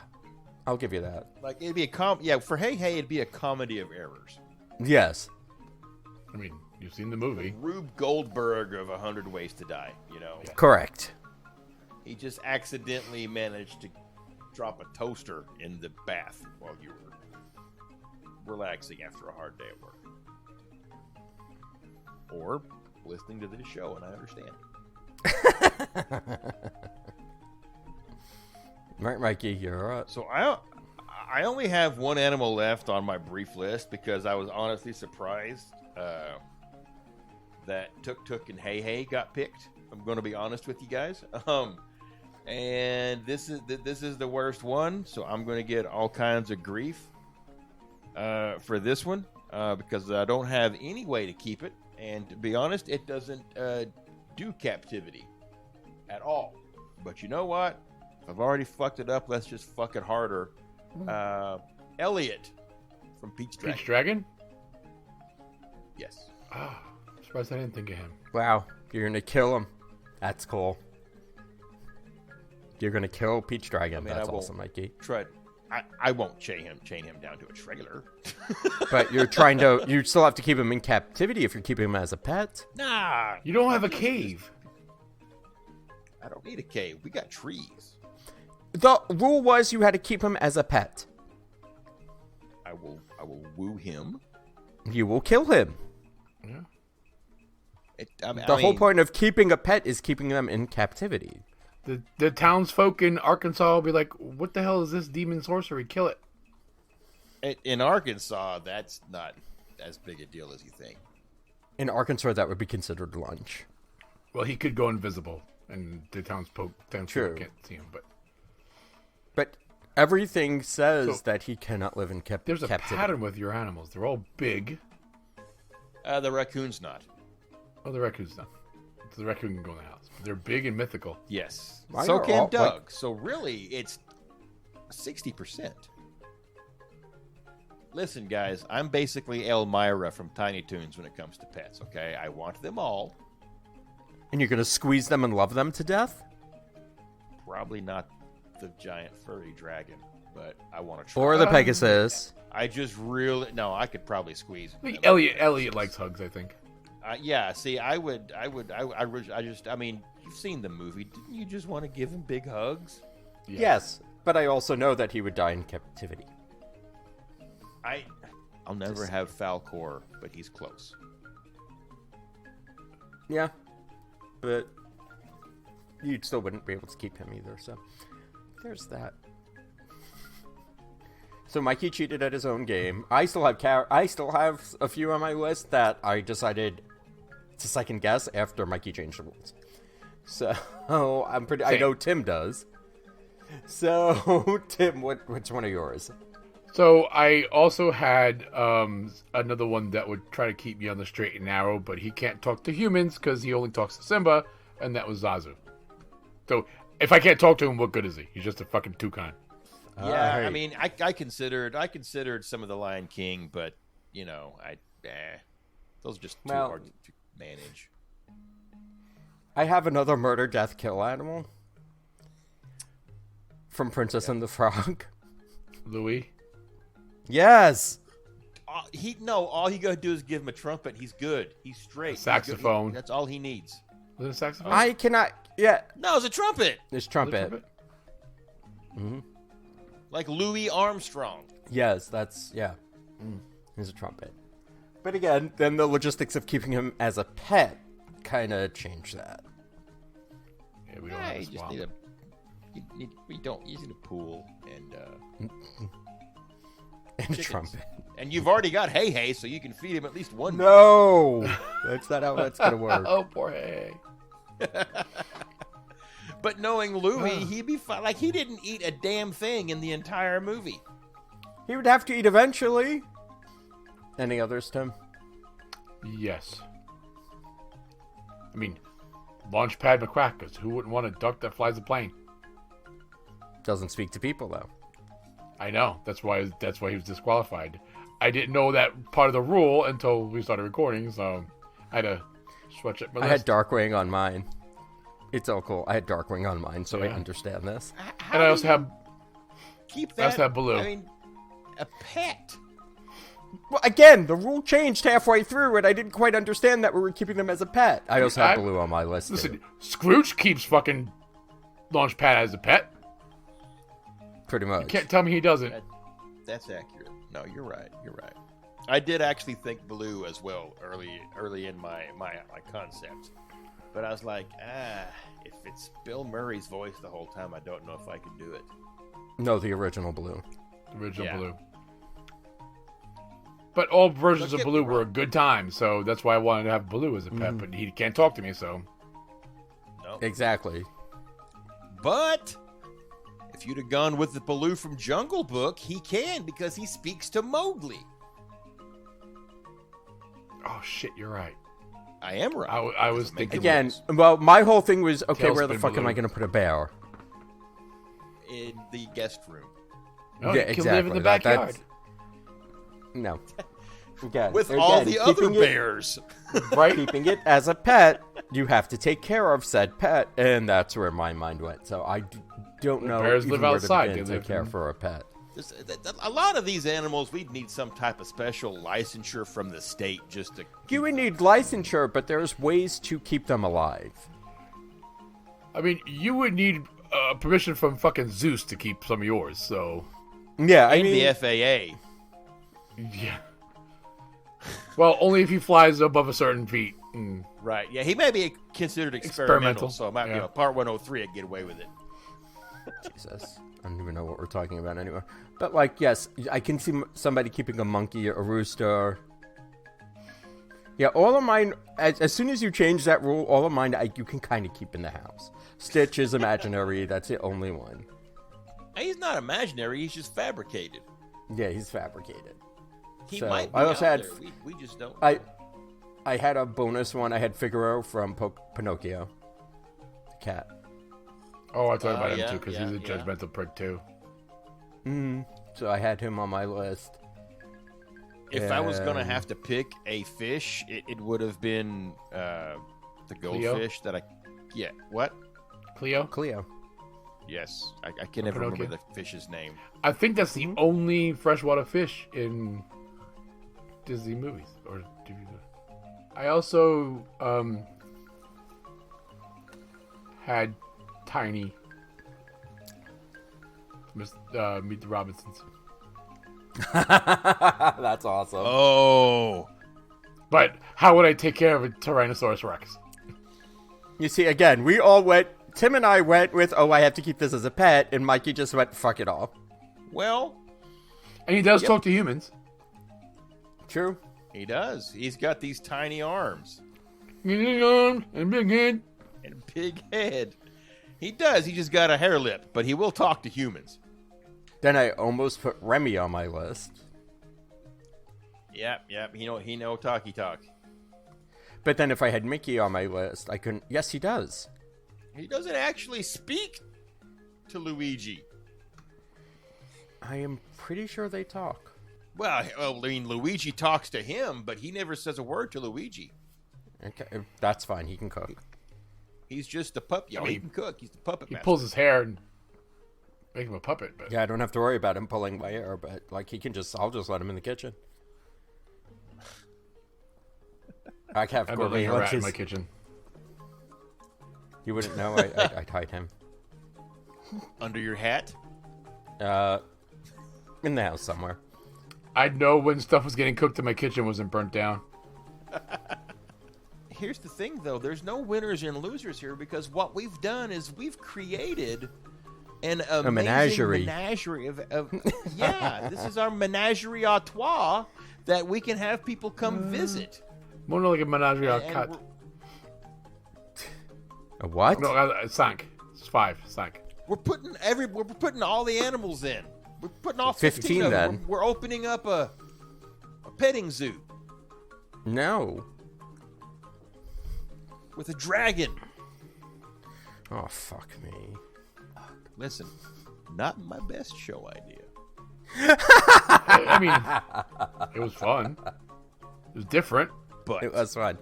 I'll give you that. Like, it'd be for Hey, it'd be a comedy of errors. Yes. I mean, you've seen the movie. Rube Goldberg of 100 Ways to Die, you know? Yeah. Correct. He just accidentally managed to drop a toaster in the bath while you were relaxing after a hard day at work. Or listening to this show, and I understand. Right, Mikey, you're up. So I only have one animal left on my brief list because I was honestly surprised that Tuk and Hey got picked. I'm going to be honest with you guys. And this is the worst one, so I'm going to get all kinds of grief for this one because I don't have any way to keep it. And to be honest, it doesn't do captivity at all. But you know what? If I've already fucked it up, let's just fuck it harder. Elliot from Pete's Dragon. Peach Dragon? Yes. Ah, I'm surprised I didn't think of him. Wow, you're gonna kill him. That's cool. You're gonna kill Peach Dragon. I mean, That's I won't awesome, Mikey. I won't chain him down to a trailer. But you still have to keep him in captivity if you're keeping him as a pet. Nah. You don't have a cave. I don't need a cave. We got trees. The rule was you had to keep him as a pet. I will woo him. You will kill him. Yeah. The whole point of keeping a pet is keeping them in captivity. The townsfolk in Arkansas will be like, what the hell is this demon sorcery? Kill it. In Arkansas, that's not as big a deal as you think. In Arkansas, that would be considered lunch. Well, he could go invisible, and the townsfolk True. can't see him. But everything says So, that he cannot live in there's a captivity. pattern with your animals. They're all big. The raccoon's not. Oh, the raccoon's not. So the raccoon can go in the house. They're big and mythical. Yes. Mine So are can all- Doug. So really, it's 60%. Listen, guys, I'm basically Elmira from Tiny Toons when it comes to pets, okay? I want them all. And you're going to squeeze them and love them to death? Probably not the giant furry dragon, but I want to try. Or the Pegasus? I just really... No, I could probably squeeze I think them. Elliot likes hugs, I think. Yeah, see, I mean, you've seen the movie. Didn't you just want to give him big hugs? Yeah. Yes, but I also know that he would die in captivity. I'll never have Falcor, but he's close. Yeah, but you still wouldn't be able to keep him either, so there's that. So Mikey cheated at his own game. I still have a few on my list that I decided to second guess after Mikey changed the rules. So I know Tim does. So Tim, which one are yours? So I also had another one that would try to keep me on the straight and narrow, but he can't talk to humans because he only talks to Simba, and that was Zazu. So if I can't talk to him, what good is he? He's just a fucking toucan. Yeah, I mean, I considered some of the Lion King, but those are just too hard to manage. I have another murder, death, kill animal from Princess and the Frog. Louis? Yes. All he gotta do is give him a trumpet. He's good. He's straight. A saxophone. That's all he needs. Was it a saxophone? I cannot. Yeah. No, it's a trumpet. There's trumpet. Mm-hmm. Like Louis Armstrong. Yes, that's He's a trumpet. But again, then the logistics of keeping him as a pet kind of change that. Yeah, we don't have a You just swamp. you need a pool and And a trumpet. and you've already got Hey, so you can feed him at least one. No, that's not how that's gonna work. Oh, poor Hey. But knowing Louis, he'd be fine. Like, he didn't eat a damn thing in the entire movie. He would have to eat eventually. Any others, Tim? Yes. I mean, Launchpad McCrackers. Who wouldn't want a duck that flies a plane? Doesn't speak to people though. I know. That's why he was disqualified. I didn't know that part of the rule until we started recording, so I had to switch it. I had Darkwing on mine. It's all cool. I had Darkwing on mine, so I understand this. And I also have Keep that. I also have Baloo. I mean, a pet. Well, again, the rule changed halfway through, and I didn't quite understand that we were keeping them as a pet. I also have Baloo on my list. Listen, too. Scrooge keeps fucking Launchpad as a pet. Pretty much. You can't tell me he doesn't. That's accurate. No, you're right. You're right. I did actually think Baloo as well early in my concept. But I was like, if it's Bill Murray's voice the whole time, I don't know if I can do it. No, the original Baloo. Baloo. But all versions of Baloo were a good time, so that's why I wanted to have Baloo as a pet, but he can't talk to me, so... No. Exactly. But if you'd have gone with the Baloo from Jungle Book, he can, because he speaks to Mowgli. Oh, shit, you're right. I am right. I was thinking... Again, well, my whole thing was, okay, where the Tailspin fuck am Baloo. I going to put a bear? In the guest room. No, Yeah, you can live in the backyard. No. Again, With all the other keeping it- bears. Right? Keeping it as a pet, you have to take care of said pet, and that's where my mind went. So I don't know bears even live where to outside. begin They to live care in- for a pet. A lot of these animals, we'd need some type of special licensure from the state just to... You would need licensure, but there's ways to keep them alive. I mean, you would need permission from fucking Zeus to keep some of yours, so... Yeah, I And mean, the FAA. Yeah. Well, only if he flies above a certain feet. Mm. Right. Yeah, he may be considered experimental, so it might be yeah. Part 103, I'd get away with it. Jesus, I don't even know what we're talking about anymore. But like, yes, I can see somebody keeping a monkey, a rooster. Yeah, all of mine. As soon as you change that rule, all of mine you can kind of keep in the house. Stitch is imaginary. That's the only one. He's not imaginary, he's just fabricated. Yeah, he's fabricated. He So, might be I also out had- there. We just don't. I had a bonus one. I had Figaro from Pinocchio. The cat. Oh, I thought about him yeah, too, because yeah, he's a yeah. judgmental prick too. So I had him on my list. If I was going to And- have to pick a fish, it would have been the goldfish that I... Yeah, what? Cleo? Cleo. Yes, I can never remember Pinocchio? the fish's name. I think that's the only freshwater fish in Disney movies. Or TV movies. I also had Tiny Meet the Robinsons. That's awesome. Oh, But how would I take care of a Tyrannosaurus Rex? You see, again, we all went. Tim and I went with, I have to keep this as a pet, and Mikey just went, fuck it all. well, And he does talk to humans. True. he does. He's got these tiny arms And big head. and a big head. He does. He just got a hair lip, but he will talk to humans. Then I almost put Remy on my list. Yep. He know talky talk. But then if I had Mickey on my list, I couldn't. Yes, he does. He doesn't actually speak to Luigi. I am pretty sure they talk. Well, I mean, Luigi talks to him, but he never says a word to Luigi. Okay, that's fine. He can cook. He's just a puppet. Yeah, he can cook. He's the puppet He master. pulls his hair and makes him a puppet. But Yeah, I don't have to worry about him pulling my hair, but like I'll just let him in the kitchen. I have I'm gourmet letting a rat in lunches. my kitchen. You wouldn't know. I'd hide him. Under your hat? In the house somewhere. I'd know when stuff was getting cooked in my kitchen wasn't burnt down. Here's the thing, though. There's no winners and losers here because what we've done is we've created an amazing menagerie of yeah, this is our menagerie à trois that we can have people come visit. More like a menagerie à quatre. A what? No, cinq. It's 5. Cinq. We're putting all the animals in. We're putting all 15 of them. then. We're opening up a petting zoo No. with a dragon. Oh, fuck me. Listen, not my best show idea. I mean, it was fun. It was different. But It was fun.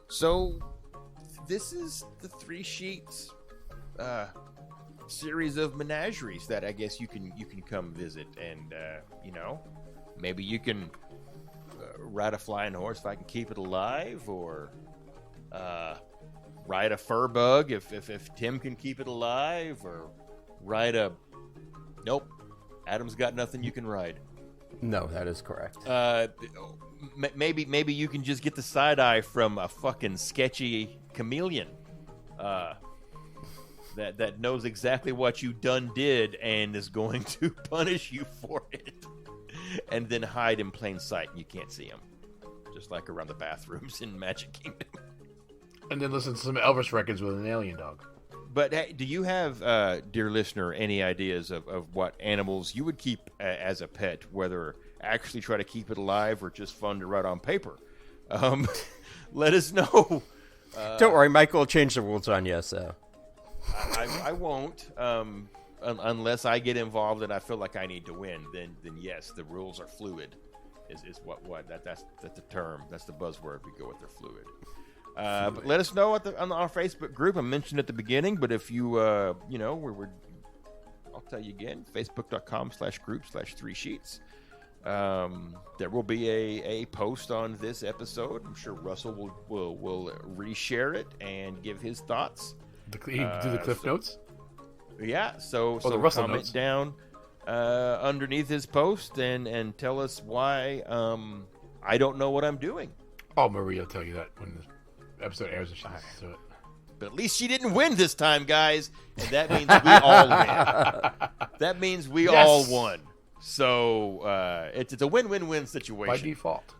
so this is the 3 sheets series of menageries that I guess you can come visit, and maybe you can ride a flying horse if I can keep it alive, or ride a fur bug if Tim can keep it alive, or ride a nope. Adam's got nothing you can ride. No, that is correct. Maybe you can just get the side eye from a fucking sketchy chameleon that knows exactly what you done did and is going to punish you for it, and then hide in plain sight and you can't see him, just like around the bathrooms in Magic Kingdom. And then listen to some Elvis records with an alien dog. But hey, do you have, dear listener, any ideas of what animals you would keep as a pet, whether actually try to keep it alive or just fun to write on paper? Let us know. Don't worry, Michael will change the rules on you, so. I won't, unless I get involved and I feel like I need to win. Then yes, the rules are fluid. Is what that's the term. That's the buzzword. We go with the fluid. But let us know on our Facebook group. I mentioned at the beginning, but if you I'll tell you again. Facebook.com/group/3 sheets. There will be a post on this episode. I'm sure Russell will reshare it and give his thoughts. You do the cliff notes? Yeah, so the Russell comment notes. down underneath his post and tell us why I don't know what I'm doing. Oh, Maria will tell you that when the episode airs and she listens to it. But at least she didn't win this time, guys, and that means we all win. That means we all won. So it's a win-win-win situation By default.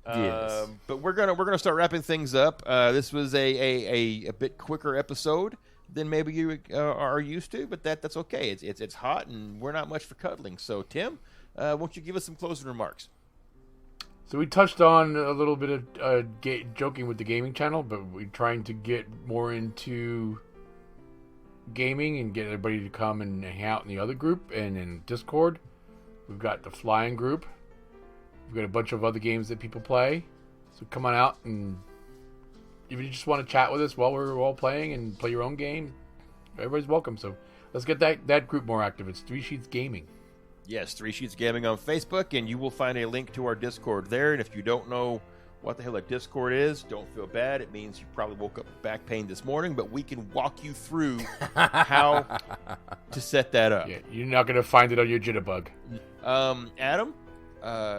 Yes. But we're gonna start wrapping things up. This was a bit quicker episode than maybe you are used to, but that's okay. It's hot and we're not much for cuddling. So Tim, won't you give us some closing remarks? So we touched on a little bit of joking with the gaming channel, but we're trying to get more into gaming and get everybody to come and hang out in the other group and in Discord. We've got the flying group. We've got a bunch of other games that people play. So come on out, and if you just want to chat with us while we're all playing and play your own game, everybody's welcome. So let's get that group more active. It's 3 Sheets Gaming. Yes, 3 Sheets Gaming on Facebook, and you will find a link to our Discord there. And if you don't know what the hell a Discord is, don't feel bad. It means you probably woke up with back pain this morning, but we can walk you through how to set that up. Yeah, you're not going to find it on your jitterbug. Adam?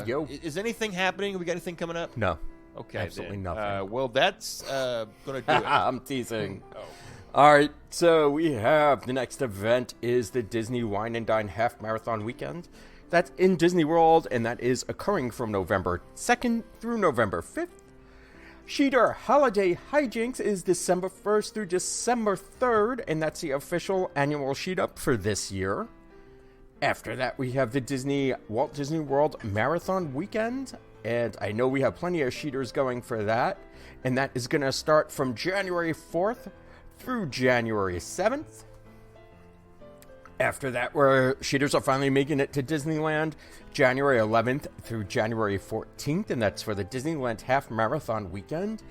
Yo. Is anything happening? We got anything coming up? No. Okay, Absolutely then. nothing. Well, that's going to do it. I'm teasing. Oh. All right, so we have the next event is the Disney Wine and Dine Half Marathon Weekend. That's in Disney World, and that is occurring from November 2nd through November 5th. Cheater Holiday Hijinks is December 1st through December 3rd, and that's the official annual sheet up for this year. After that, we have the Walt Disney World Marathon Weekend, and I know we have plenty of sheeters going for that, and that is going to start from January 4th through January 7th. After that, where sheeters are finally making it to Disneyland, January 11th through January 14th, and that's for the Disneyland Half Marathon Weekend.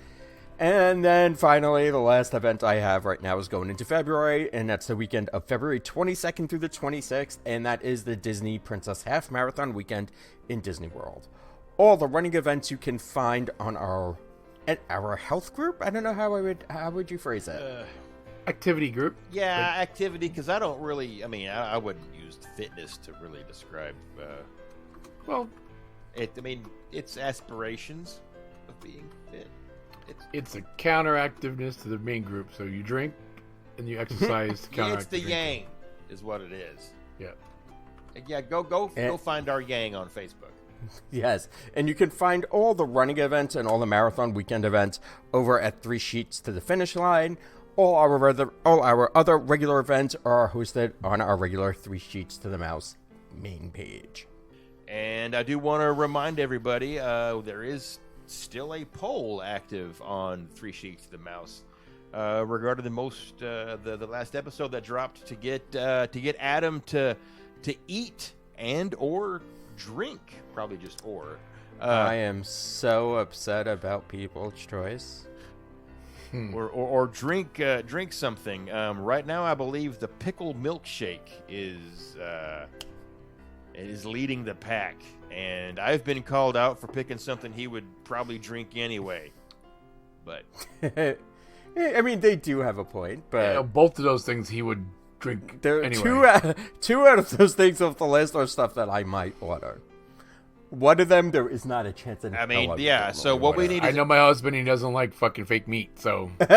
And then finally, the last event I have right now is going into February, and that's the weekend of February 22nd through the 26th, and that is the Disney Princess Half Marathon Weekend in Disney World. All the running events you can find on our health group. I don't know how would you phrase it? Activity group. Yeah, activity, because I don't really, I wouldn't use fitness to really describe, it's aspirations of being fit. It's a counteractiveness to the main group. So you drink and you exercise to counteract. It's the yang, is what it is. Yeah. Yeah, go find our yang on Facebook. Yes, and you can find all the running events and all the marathon weekend events over at 3 Sheets to the Finish Line. All our other regular events are hosted on our regular 3 Sheets to the Mouse main page. And I do want to remind everybody, there is still a poll active on 3 Sheets to the Mouse regarding the last episode that dropped to get Adam to eat and or drink, probably just or. I am so upset about People's Choice. Or drink something. Right now, I believe the pickle milkshake is leading the pack, and I've been called out for picking something he would probably drink anyway. But they do have a point. But both of those things he would drink Two anyway. out of those things off the list are stuff that I might order. One of them, there is not a chance in hell. Yeah. So what we need is... I know my husband, he doesn't like fucking fake meat, so it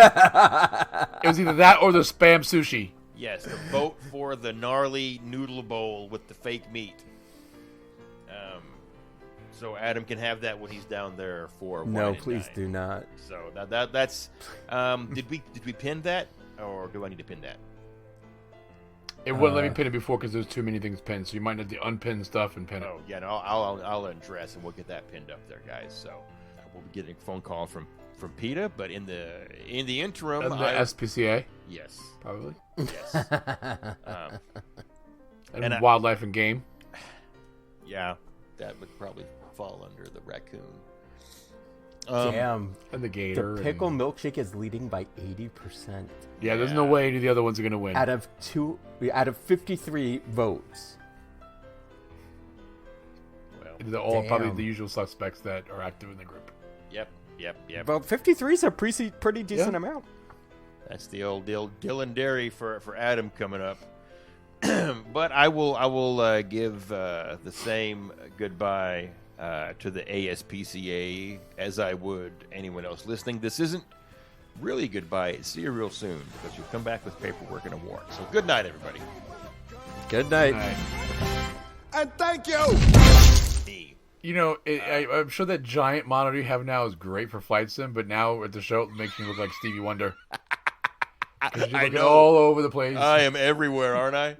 was either that or the Spam sushi. Yes, the vote for the gnarly noodle bowl with the fake meat. So Adam can have that when he's down there for No, please do not. So that's. Did we pin that, or do I need to pin that? It wouldn't let me pin it before because there's too many things pinned, so you might have to unpin stuff and pin it. Oh yeah, no, I'll undress and we'll get that pinned up there, guys. So we'll be getting a phone call from PETA, but in the interim, the SPCA. Yes, probably. Yes. and wildlife and game. Yeah, that would probably fall under the raccoon. Damn. And the gator. The pickle milkshake is leading by 80%. Yeah, there's no way any of the other ones are going to win. Out of 53 votes. Well, they're all probably the usual suspects that are active in the group. Yep. Well, 53 is a pretty decent amount. That's the old Dylan Dairy for Adam coming up. But I will give the same goodbye to the ASPCA as I would anyone else listening. This isn't really goodbye. See you real soon, because you'll come back with paperwork and a warrant. So good night, everybody. Good night. And thank you! You know, I'm sure that giant monitor you have now is great for Flight Sim, but now at the show it makes me look like Stevie Wonder. You're looking all over the place. I am everywhere, aren't I?